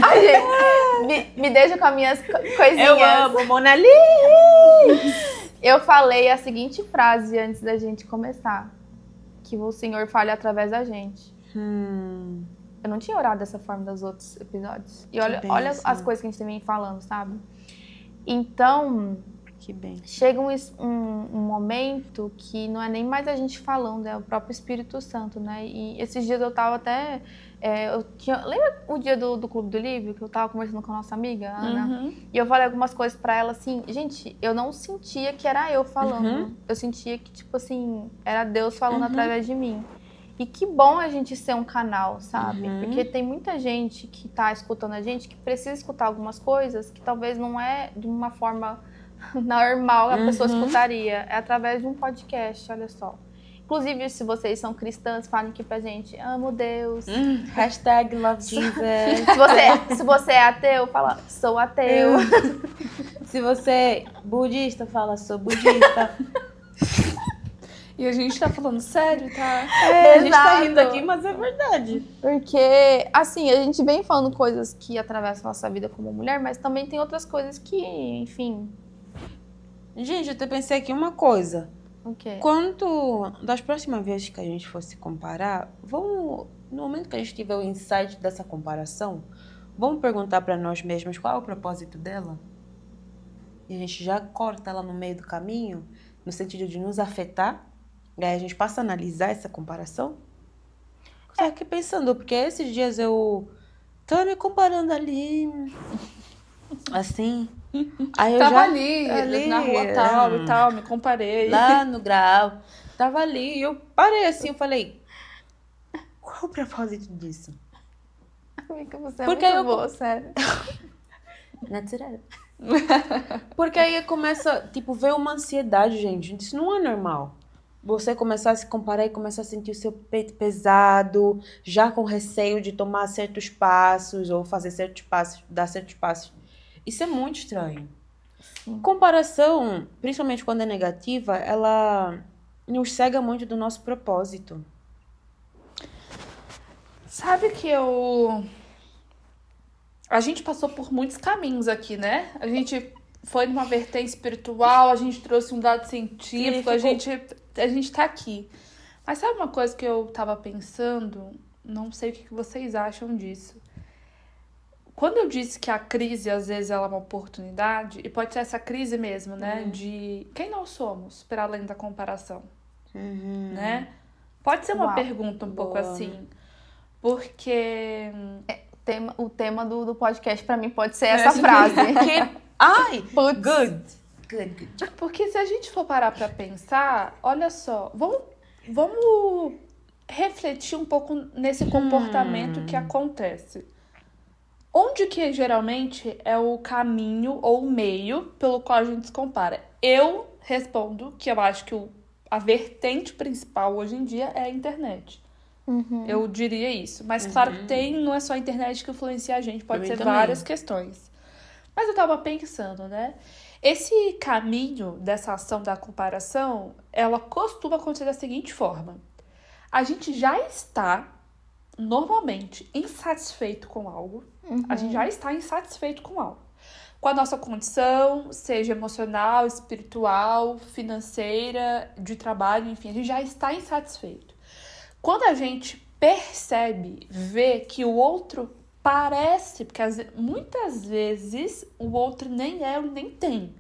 Speaker 2: Ai, gente, me deixa com as minhas coisinhas.
Speaker 3: Eu amo, Mona Lisa!
Speaker 2: Eu falei a seguinte frase antes da gente começar. Que o Senhor fale através da gente. Eu não tinha orado dessa forma nos outros episódios. E olha as coisas que a gente vem falando, sabe? Então,
Speaker 3: Que bem.
Speaker 2: chega um momento que não é nem mais a gente falando, é o próprio Espírito Santo, né? E esses dias eu tava até... lembra o dia do Clube do Livro, que eu tava conversando com a nossa amiga, a Ana? E eu falei algumas coisas pra ela, assim... Gente, eu não sentia que era eu falando. Eu sentia que, tipo assim, era Deus falando através de mim. E que bom a gente ser um canal, sabe? Porque tem muita gente que tá escutando a gente que precisa escutar algumas coisas que talvez não é de uma forma normal a pessoa escutaria. É através de um podcast, olha só. Inclusive, se vocês são cristãs, falem aqui pra gente. Amo Deus.
Speaker 3: Hashtag love Jesus.
Speaker 2: Se você é ateu, fala, sou ateu.
Speaker 3: Se você é budista, fala, sou budista.
Speaker 1: E a gente tá falando sério, tá?
Speaker 3: A gente tá
Speaker 2: Exato.
Speaker 3: rindo aqui, mas é verdade.
Speaker 2: Porque, assim, a gente vem falando coisas que atravessam a nossa vida como mulher, mas também tem outras coisas que, enfim...
Speaker 3: Gente, eu até pensei aqui uma coisa.
Speaker 2: O quê?
Speaker 3: Das próximas vezes que a gente for se comparar, no momento que a gente tiver o insight dessa comparação, vamos perguntar pra nós mesmos qual é o propósito dela? E a gente já corta ela no meio do caminho, no sentido de nos afetar. E aí a gente passa a analisar essa comparação. Eu fiquei aqui pensando, porque esses dias eu tava me comparando ali, assim. Aí eu
Speaker 1: Tava
Speaker 3: já,
Speaker 1: ali, na rua tal e tal, me comparei.
Speaker 3: lá no grau, tava ali, e eu parei assim, eu falei, qual é o propósito disso?
Speaker 2: Amiga, você é
Speaker 3: Porque
Speaker 2: muito
Speaker 3: eu-
Speaker 2: boa, sério.
Speaker 3: Natural. Porque aí começa, tipo, ver uma ansiedade, gente. Isso não é normal. Você começar a se comparar e começar a sentir o seu peito pesado, já com receio de tomar certos passos ou fazer certos passos, dar certos passos. Isso é muito estranho. Comparação, principalmente quando é negativa, ela nos cega muito do nosso propósito.
Speaker 1: Sabe que a gente passou por muitos caminhos aqui, né? A gente foi numa vertente espiritual, a gente trouxe um dado científico, a gente tá aqui. Mas sabe uma coisa que eu tava pensando? Não sei o que vocês acham disso. Quando eu disse que a crise, às vezes, ela é uma oportunidade, e pode ser essa crise mesmo, né? De quem nós somos, para além da comparação, né? Pode ser uma
Speaker 2: Uau.
Speaker 1: pergunta um pouco
Speaker 3: Boa.
Speaker 1: assim. Porque...
Speaker 2: O tema do podcast pra mim pode ser essa frase.
Speaker 3: Ai,
Speaker 2: Putz.
Speaker 3: good.
Speaker 1: Porque se a gente for parar pra pensar, olha só, vamos refletir um pouco nesse comportamento que acontece. Onde que geralmente é o caminho ou o meio pelo qual a gente se compara? Eu respondo que eu acho que a vertente principal hoje em dia é a internet. Eu diria isso. Mas claro que não é só a internet que influencia a gente, pode
Speaker 3: Pra
Speaker 1: ser
Speaker 3: mim também.
Speaker 1: várias questões. Mas eu tava pensando, né? Esse caminho dessa ação da comparação, ela costuma acontecer da seguinte forma. A gente já está, normalmente, insatisfeito com algo. A gente já está insatisfeito com algo. Com a nossa condição, seja emocional, espiritual, financeira, de trabalho, enfim, a gente já está insatisfeito. Quando a gente percebe, vê que o outro parece, porque muitas vezes o outro nem é ou nem tem.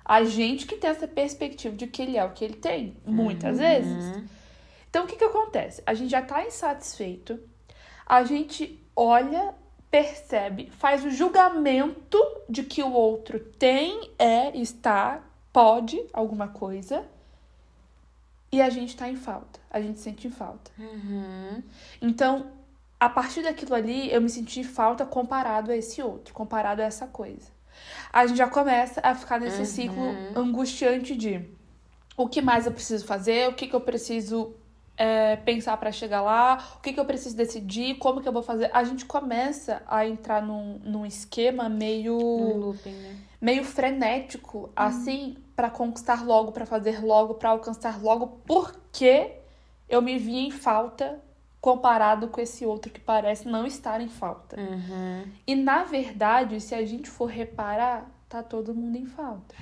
Speaker 1: A gente que tem essa perspectiva de que ele é o que ele tem, muitas vezes. Então, o que acontece? A gente já está insatisfeito, a gente olha, percebe, faz o julgamento de que o outro tem, está, pode alguma coisa, e a gente tá em falta, a gente sente falta. Então, a partir daquilo ali, eu me senti falta comparado a esse outro, comparado a essa coisa. A gente já começa a ficar nesse ciclo angustiante de o que mais eu preciso fazer, o que eu preciso pensar para chegar lá, o que eu preciso decidir, como que eu vou fazer. A gente começa a entrar num esquema meio
Speaker 3: looping, né?
Speaker 1: Meio frenético, assim, para conquistar logo, para fazer logo, para alcançar logo, porque eu me vi em falta comparado com esse outro que parece não estar em falta. E, na verdade, se a gente for reparar, tá todo mundo em falta.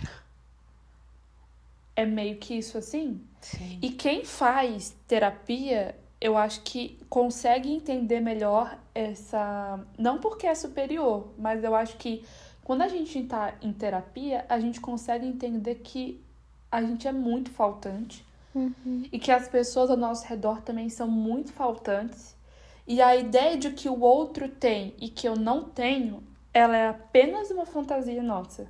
Speaker 1: É meio que isso assim.
Speaker 3: Sim.
Speaker 1: E quem faz terapia, eu acho que consegue entender melhor essa... Não porque é superior, mas eu acho que quando a gente tá em terapia, a gente consegue entender que a gente é muito faltante. E que as pessoas ao nosso redor também são muito faltantes. E a ideia de que o outro tem e que eu não tenho, ela é apenas uma fantasia nossa.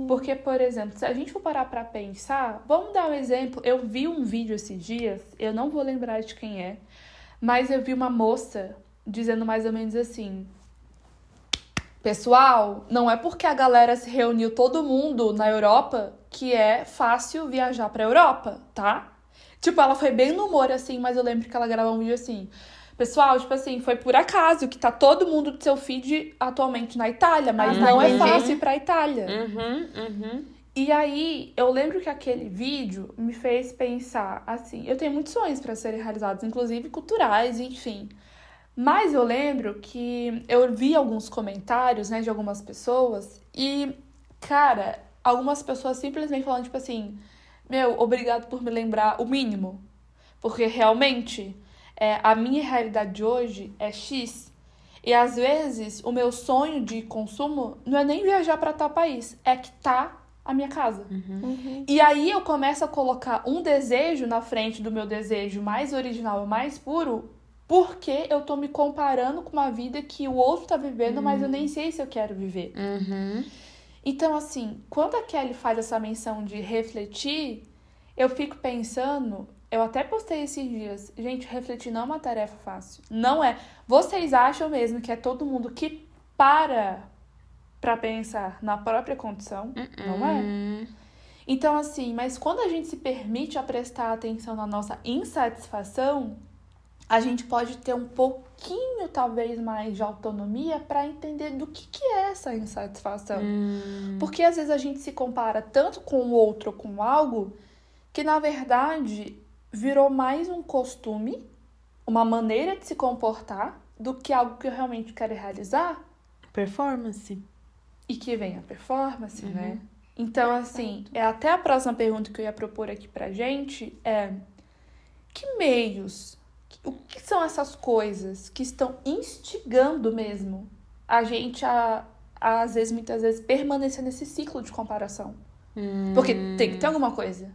Speaker 1: Porque, por exemplo, se a gente for parar pra pensar, vamos dar um exemplo. Eu vi um vídeo esses dias, eu não vou lembrar de quem é, mas eu vi uma moça dizendo mais ou menos assim: pessoal, não é porque a galera se reuniu todo mundo na Europa que é fácil viajar pra Europa, tá? Tipo, ela foi bem no humor, assim, mas eu lembro que ela gravou um vídeo assim: pessoal, tipo assim, foi por acaso que tá todo mundo do seu feed atualmente na Itália, mas não é fácil ir pra Itália. E aí, eu lembro que aquele vídeo me fez pensar, assim, eu tenho muitos sonhos pra serem realizados, inclusive culturais, enfim. Mas eu lembro que eu vi alguns comentários, né, de algumas pessoas e, cara, algumas pessoas simplesmente falando, tipo assim, meu, obrigado por me lembrar o mínimo. Porque realmente, a minha realidade de hoje é X. E às vezes, o meu sonho de consumo não é nem viajar pra tal país, é que tá a minha casa. E aí eu começo a colocar um desejo na frente do meu desejo mais original e mais puro, porque eu tô me comparando com uma vida que o outro tá vivendo, mas eu nem sei se eu quero viver. Então, assim, quando a Kelly faz essa menção de refletir, eu fico pensando, eu até postei esses dias, gente, refletir não é uma tarefa fácil. Não é. Vocês acham mesmo que é todo mundo que para pra pensar na própria condição? Não é. Então, assim, mas quando a gente se permite a prestar atenção na nossa insatisfação, a gente pode ter um pouquinho, talvez, mais de autonomia para entender do que é essa insatisfação. Porque às vezes a gente se compara tanto com o outro ou com algo que, na verdade, virou mais um costume, uma maneira de se comportar, do que algo que eu realmente quero realizar.
Speaker 3: Performance.
Speaker 1: E que vem a performance, né? Então, assim, até a próxima pergunta que eu ia propor aqui pra gente é: que meios, o que são essas coisas que estão instigando mesmo a gente às vezes, muitas vezes, permanecer nesse ciclo de comparação? Porque tem que ter alguma coisa.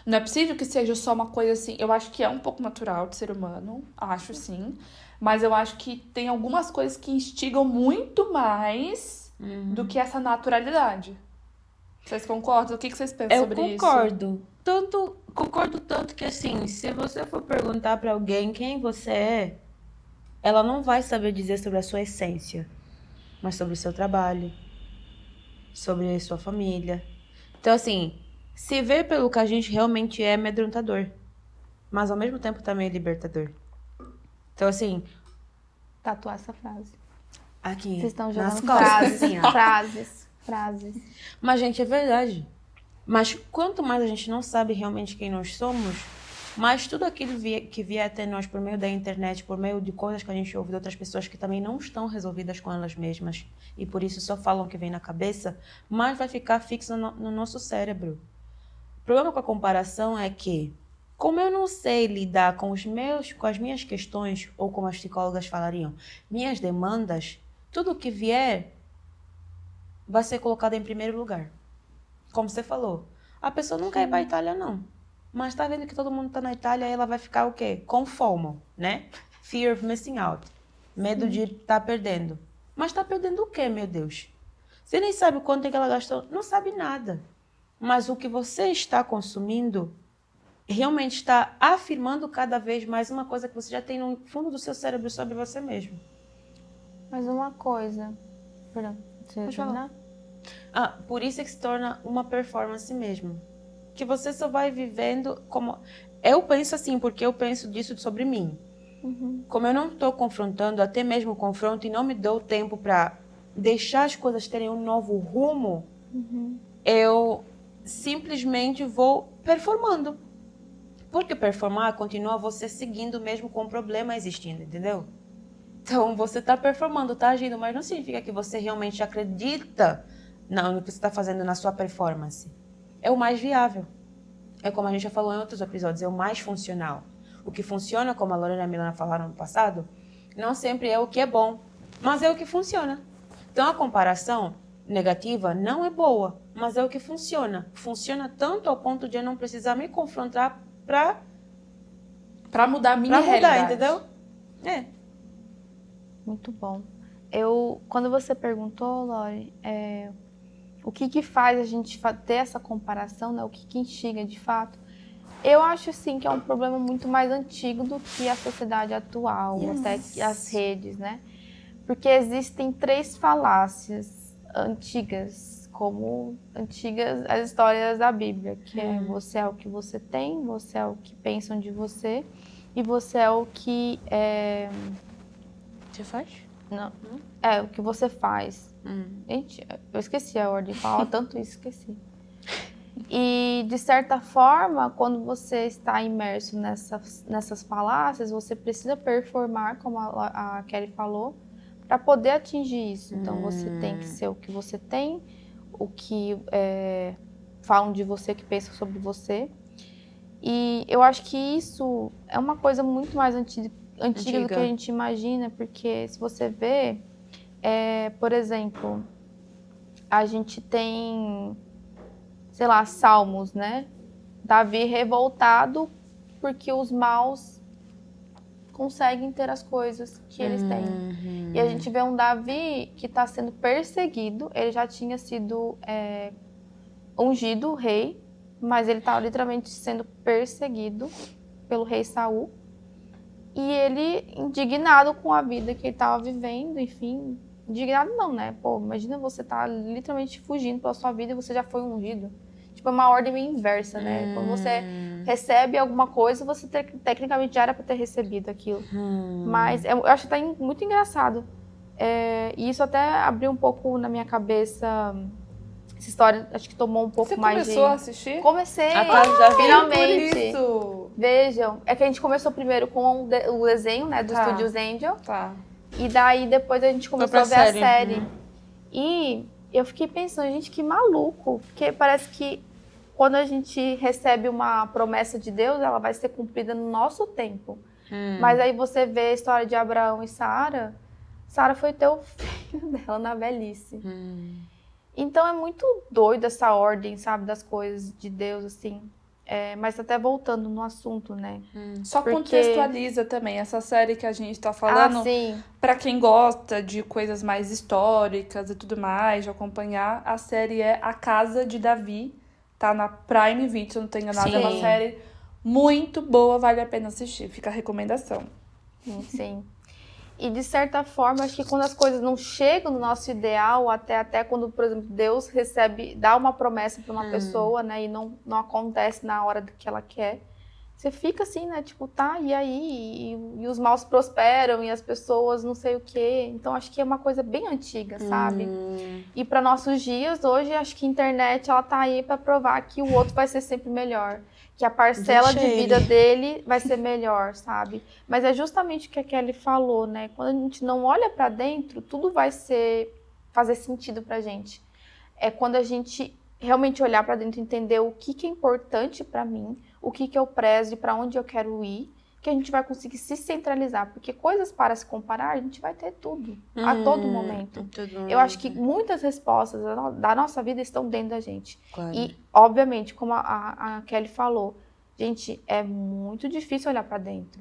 Speaker 1: Não é possível que seja só uma coisa assim. Eu acho que é um pouco natural do ser humano, acho sim. Mas eu acho que tem algumas coisas que instigam muito mais do que essa naturalidade. Vocês concordam? O que vocês pensam sobre isso?
Speaker 3: Eu concordo tanto que, assim, se você for perguntar pra alguém quem você é, ela não vai saber dizer sobre a sua essência, mas sobre o seu trabalho, sobre a sua família. Então, assim, se ver pelo que a gente realmente é amedrontador, mas ao mesmo tempo também é libertador. Então, assim...
Speaker 2: Tatuar essa frase.
Speaker 3: Aqui,
Speaker 2: Vocês estão
Speaker 3: nas
Speaker 2: jogando
Speaker 3: costas,
Speaker 2: frases,
Speaker 3: assim, ó.
Speaker 2: frases.
Speaker 3: Mas, gente, é verdade. Mas quanto mais a gente não sabe realmente quem nós somos, mais tudo aquilo que vier até nós por meio da internet, por meio de coisas que a gente ouve de outras pessoas que também não estão resolvidas com elas mesmas e por isso só falam o que vem na cabeça, mais vai ficar fixo no nosso cérebro. O problema com a comparação é que, como eu não sei lidar com as minhas questões, ou como as psicólogas falariam, minhas demandas, tudo que vier vai ser colocado em primeiro lugar. Como você falou, a pessoa não quer ir para a Itália, não. Mas tá vendo que todo mundo tá na Itália, aí ela vai ficar o quê? Com FOMO, né? Fear of missing out. Medo de estar perdendo. Mas tá perdendo o quê, meu Deus? Você nem sabe o quanto é que ela gastou. Não sabe nada. Mas o que você está consumindo realmente está afirmando cada vez mais uma coisa que você já tem no fundo do seu cérebro sobre você mesmo.
Speaker 2: Mas uma coisa... Perdão, você ia terminar?
Speaker 3: Por isso é que se torna uma performance mesmo. Que você só vai vivendo como... Eu penso assim, porque eu penso disso sobre mim. Como eu não estou confrontando, até mesmo confronto, e não me dou tempo para deixar as coisas terem um novo rumo, eu simplesmente vou performando. Porque performar continua você seguindo mesmo com o problema existindo, entendeu? Então, você está performando, está agindo, mas não significa que você realmente acredita no que você está fazendo na sua performance. É o mais viável. É como a gente já falou em outros episódios, é o mais funcional. O que funciona, como a Lorena e a Milana falaram no passado, não sempre é o que é bom, mas é o que funciona. Então, a comparação negativa não é boa, mas é o que funciona. Funciona tanto ao ponto de eu não precisar me confrontar
Speaker 1: Pra mudar a minha realidade.
Speaker 3: Entendeu?
Speaker 2: Muito bom. Quando você perguntou, Lori, o que faz a gente ter essa comparação, né? O que instiga de fato? Eu acho, assim, que é um problema muito mais antigo do que a sociedade atual, até as redes, né? Porque existem 3 falácias antigas, como antigas as histórias da Bíblia, que é você é o que você tem, você é o que pensam de você, e você é o que...
Speaker 3: Você faz?
Speaker 2: Não. É, o que você faz. Gente, eu esqueci a ordem, fala tanto isso, esqueci. E, de certa forma, quando você está imerso nessas falácias, você precisa performar, como a Kelly falou, para poder atingir isso. Então, você tem que ser o que você tem, o que falam de você, que pensam sobre você. E eu acho que isso é uma coisa muito mais antiga do que a gente imagina, porque se você vê, por exemplo, a gente tem, sei lá, Salmos, né? Davi revoltado porque os maus conseguem ter as coisas que eles têm. E a gente vê um Davi que está sendo perseguido, ele já tinha sido ungido rei, mas ele estava literalmente sendo perseguido pelo rei Saul. E ele, indignado com a vida que ele estava vivendo, enfim, indignado não, né? Pô, imagina você tá literalmente fugindo pela sua vida e você já foi ungido. Tipo, é uma ordem meio inversa, né? Quando você recebe alguma coisa, você tecnicamente já era para ter recebido aquilo. Mas eu acho que tá muito engraçado. E isso até abriu um pouco na minha cabeça. Essa história, acho que tomou um pouco mais de...
Speaker 1: Você começou a assistir?
Speaker 2: Comecei, finalmente. Por isso. Vejam, é que a gente começou primeiro com o desenho, né, do Studios Angel.
Speaker 1: Tá.
Speaker 2: E daí depois a gente começou a ver a série. E eu fiquei pensando, gente, que maluco. Porque parece que quando a gente recebe uma promessa de Deus, ela vai ser cumprida no nosso tempo. Mas aí você vê a história de Abraão e Sara. Sara foi ter o filho dela na velhice. Então é muito doido essa ordem, sabe, das coisas de Deus, assim. Mas até voltando no assunto, né?
Speaker 1: Só contextualiza também essa série que a gente tá falando. Pra quem gosta de coisas mais históricas e tudo mais, de acompanhar, a série é A Casa de Davi. Tá na Prime Video, se eu não tô enganada. É uma série muito boa, vale a pena assistir. Fica a recomendação.
Speaker 2: Sim. E, de certa forma, acho que quando as coisas não chegam no nosso ideal, até quando, por exemplo, Deus dá uma promessa para uma pessoa, né, e não acontece na hora que ela quer, você fica assim, né, tipo, tá, e aí? E os maus prosperam, e as pessoas não sei o quê. Então, acho que é uma coisa bem antiga, sabe? E para nossos dias, hoje, acho que a internet, ela tá aí para provar que o outro vai ser sempre melhor. Que a parcela de vida dele vai ser melhor, sabe? Mas é justamente o que a Kelly falou, né? Quando a gente não olha pra dentro, tudo vai fazer sentido pra gente. É quando a gente realmente olhar pra dentro e entender o que é importante pra mim, o que eu prezo e pra onde eu quero ir, que a gente vai conseguir se centralizar. Porque coisas para se comparar, a gente vai ter tudo, a todo momento. Eu acho que muitas respostas da nossa vida estão dentro da gente.
Speaker 3: Claro.
Speaker 2: E, obviamente, como a Kelly falou, gente, é muito difícil olhar para dentro.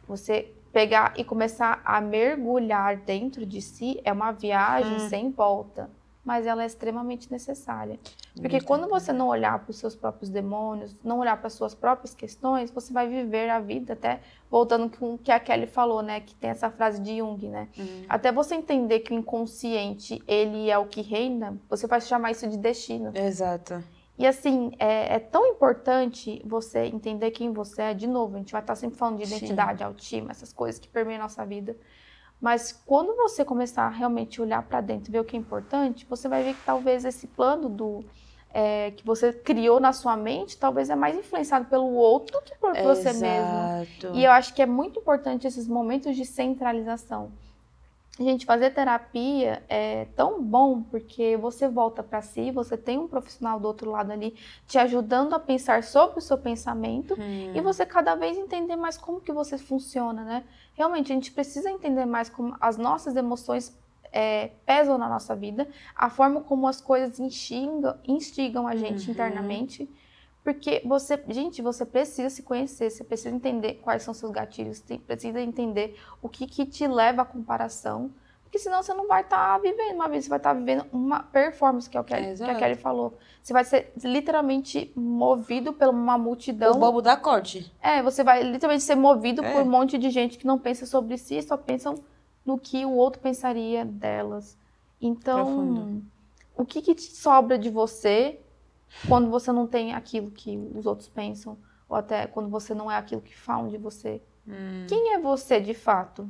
Speaker 2: Você pegar e começar a mergulhar dentro de si é uma viagem sem volta. mas ela é extremamente necessária. Porque quando você não olhar para os seus próprios demônios, não olhar para as suas próprias questões, você vai viver a vida, até voltando com o que a Kelly falou, né? Que tem essa frase de Jung, né? Até você entender que o inconsciente, ele é o que reina, você vai chamar isso de destino.
Speaker 3: Exato.
Speaker 2: E assim, é tão importante você entender quem você é. De novo, a gente vai estar sempre falando de identidade, autoestima, essas coisas que permeiam a nossa vida. Mas quando você começar a realmente olhar para dentro e ver o que é importante, você vai ver que talvez esse plano que você criou na sua mente, talvez é mais influenciado pelo outro que por você mesmo. E eu acho que é muito importante esses momentos de centralização. Gente, fazer terapia é tão bom porque você volta para si, você tem um profissional do outro lado ali te ajudando a pensar sobre o seu pensamento e você cada vez entender mais como que você funciona, né? Realmente, a gente precisa entender mais como as nossas emoções pesam na nossa vida, a forma como as coisas instigam a gente internamente. Porque você precisa se conhecer, você precisa entender quais são seus gatilhos, precisa entender o que te leva à comparação, porque senão você não vai estar vivendo uma vida, você vai estar vivendo uma performance, que é o que a Kelly falou. Você vai ser literalmente movido por uma multidão.
Speaker 3: O bobo da corte.
Speaker 2: Você vai literalmente ser movido por um monte de gente que não pensa sobre si, só pensam no que o outro pensaria delas. Então,
Speaker 3: Profundo.
Speaker 2: o que te sobra de você quando você não tem aquilo que os outros pensam, ou até quando você não é aquilo que falam de você? Quem é você de fato?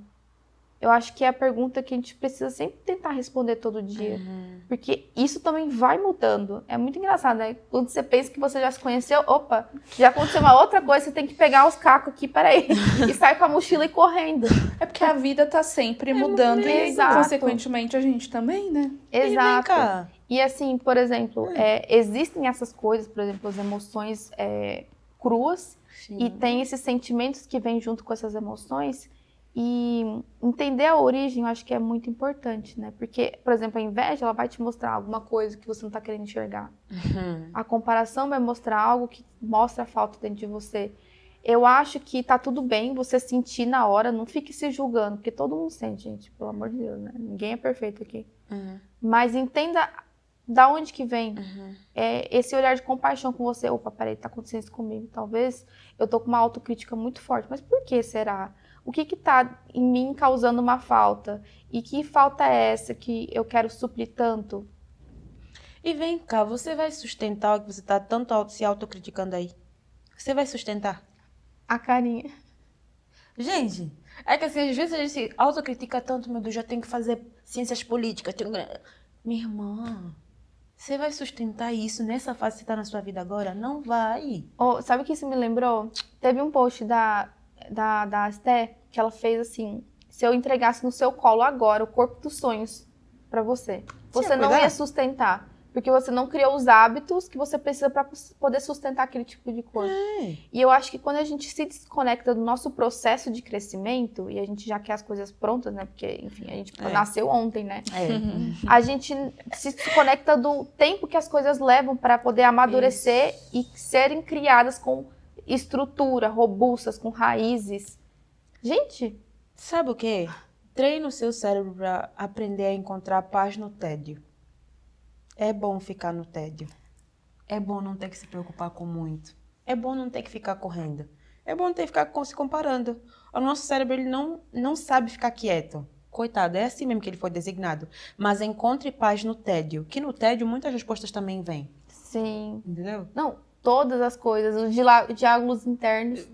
Speaker 2: Eu acho que é a pergunta que a gente precisa sempre tentar responder todo dia. Porque isso também vai mudando. É muito engraçado, né? Quando você pensa que você já se conheceu, opa, já aconteceu uma outra coisa, você tem que pegar os cacos aqui, peraí, e sair com a mochila e correndo.
Speaker 1: É porque a vida tá sempre mudando e,
Speaker 2: Exato.
Speaker 1: consequentemente, a gente também, né?
Speaker 2: Exato. E assim, por exemplo, existem essas coisas, por exemplo, as emoções cruas, e tem esses sentimentos que vêm junto com essas emoções, e entender a origem eu acho que é muito importante, né? Porque, por exemplo, a inveja, ela vai te mostrar alguma coisa que você não tá querendo enxergar. A comparação vai mostrar algo que mostra a falta dentro de você. Eu acho que tá tudo bem você sentir na hora, não fique se julgando, porque todo mundo sente, gente, pelo amor de Deus, né? Ninguém é perfeito aqui. Mas entenda da onde que vem esse olhar de compaixão com você. Opa, peraí, tá acontecendo isso comigo. Talvez eu tô com uma autocrítica muito forte, mas por que será? O que tá em mim causando uma falta? E que falta é essa que eu quero suprir tanto?
Speaker 3: E vem cá, você vai sustentar o que você tá tanto se autocriticando aí? Você vai sustentar?
Speaker 2: A carinha.
Speaker 3: Gente, é que assim, às vezes a gente se autocritica tanto, meu Deus, já tenho que fazer ciências políticas. Minha irmã, você vai sustentar isso nessa fase que você tá na sua vida agora? Não vai.
Speaker 2: Sabe o que isso me lembrou? Teve um post da Esté que ela fez assim: se eu entregasse no seu colo agora o corpo dos sonhos pra você, você não ia sustentar. Porque você não criou os hábitos que você precisa para poder sustentar aquele tipo de coisa. E eu acho que quando a gente se desconecta do nosso processo de crescimento, e a gente já quer as coisas prontas, né? Porque, enfim, a gente nasceu ontem, né? A gente se desconecta do tempo que as coisas levam para poder amadurecer e serem criadas com estrutura, robustas, com raízes. Gente...
Speaker 3: Sabe o quê? Treine o seu cérebro para aprender a encontrar paz no tédio. É bom ficar no tédio. É bom não ter que se preocupar com muito. É bom não ter que ficar correndo. É bom não ter que ficar se comparando. O nosso cérebro ele não sabe ficar quieto. Coitado, é assim mesmo que ele foi designado. Mas encontre paz no tédio. Que no tédio muitas respostas também vêm.
Speaker 2: Sim.
Speaker 3: Entendeu?
Speaker 2: Não, todas as coisas. Os diálogos internos.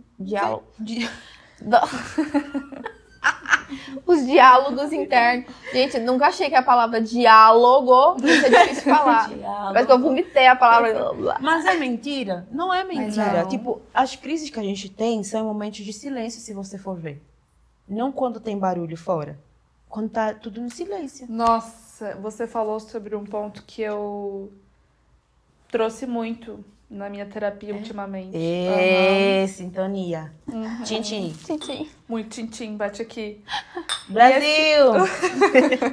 Speaker 2: Os diálogos internos. Gente, nunca achei que a palavra diálogo fosse difícil falar. Parece que eu vomitei a palavra.
Speaker 3: Mas é mentira? Não é mentira.
Speaker 2: Não.
Speaker 3: Tipo, as crises que a gente tem são em momentos de silêncio, se você for ver. Não quando tem barulho fora. Quando tá tudo no silêncio.
Speaker 1: Nossa, você falou sobre um ponto que eu trouxe muito na minha terapia ultimamente.
Speaker 3: Sintonia. Tchim-tchim.
Speaker 2: Tchim-tchim.
Speaker 1: Muito tintim, bate aqui.
Speaker 3: Brasil!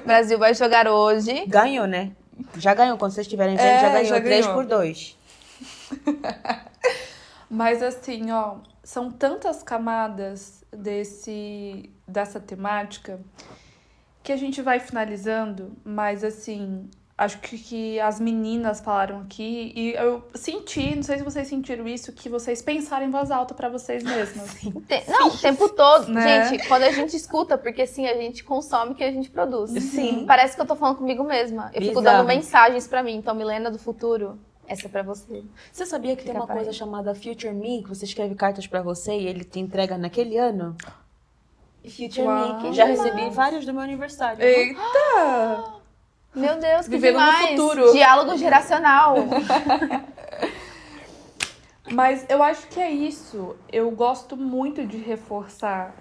Speaker 2: Brasil vai jogar hoje.
Speaker 3: Ganhou, né? Já ganhou. Quando vocês estiverem vendo, já ganhou. 3-2.
Speaker 1: Mas assim, ó, são tantas camadas dessa temática que a gente vai finalizando, mas assim, acho que as meninas falaram aqui, e eu senti, não sei se vocês sentiram isso, que vocês pensaram em voz alta pra vocês mesmas.
Speaker 2: Não, o tempo todo.
Speaker 1: Né?
Speaker 2: Gente, quando a gente escuta, porque assim, a gente consome o que a gente produz.
Speaker 3: Sim.
Speaker 2: Parece que eu tô falando comigo mesma. Eu fico
Speaker 3: Bizarro.
Speaker 2: dando mensagens pra mim. Então, Milena do futuro, essa é pra você.
Speaker 3: Você sabia que tem
Speaker 2: Fica
Speaker 3: uma
Speaker 2: pra
Speaker 3: coisa
Speaker 2: ele.
Speaker 3: chamada Future Me, que você escreve cartas pra você e ele te entrega naquele ano? Future
Speaker 1: Uau.
Speaker 3: Me, que já recebi vários do meu aniversário.
Speaker 1: Eita!
Speaker 2: Meu Deus, que
Speaker 1: Vivendo no
Speaker 2: demais.
Speaker 1: futuro.
Speaker 2: Diálogo geracional.
Speaker 1: Mas eu acho que é isso. Eu gosto muito de reforçar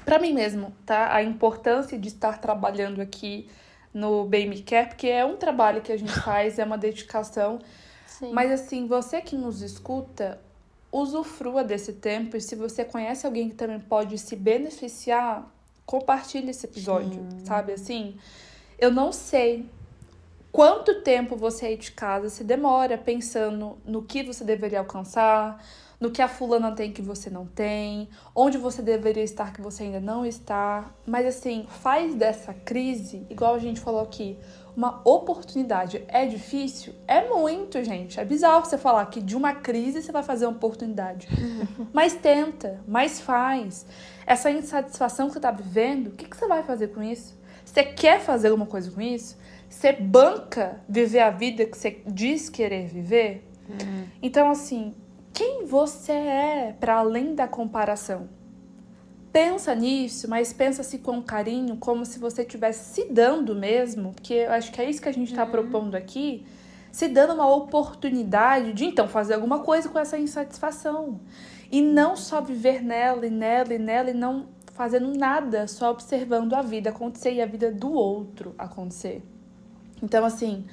Speaker 1: pra mim mesmo, tá? A importância de estar trabalhando aqui no Bem Me Quer, porque é um trabalho que a gente faz, é uma dedicação.
Speaker 2: Sim.
Speaker 1: Mas assim, você que nos escuta, usufrua desse tempo. E se você conhece alguém que também pode se beneficiar, compartilhe esse episódio, sabe? Assim, eu não sei quanto tempo você aí de casa se demora pensando no que você deveria alcançar, no que a fulana tem que você não tem, onde você deveria estar que você ainda não está. Mas assim, faz dessa crise, igual a gente falou aqui, uma oportunidade. É difícil? É muito, gente. É bizarro você falar que de uma crise você vai fazer uma oportunidade. Mas tenta, mas faz. Essa insatisfação que você tá vivendo, o que você vai fazer com isso? Você quer fazer alguma coisa com isso? Você banca viver a vida que você diz querer viver? Então, assim, quem você é para além da comparação? Pensa nisso, mas pensa-se com carinho, como se você estivesse se dando mesmo, porque eu acho que é isso que a gente está propondo aqui, se dando uma oportunidade de, então, fazer alguma coisa com essa insatisfação. E não só viver nela e nela e nela e não fazendo nada, só observando a vida acontecer e a vida do outro acontecer. Então, assim,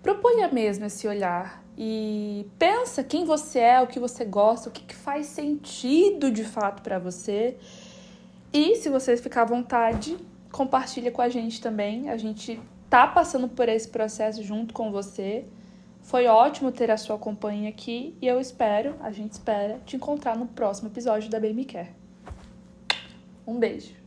Speaker 1: proponha mesmo esse olhar e pensa quem você é, o que você gosta, o que faz sentido de fato para você. E se você ficar à vontade, compartilha com a gente também. A gente tá passando por esse processo junto com você. Foi ótimo ter a sua companhia aqui e a gente espera te encontrar no próximo episódio da Bem Me Quer. Um beijo.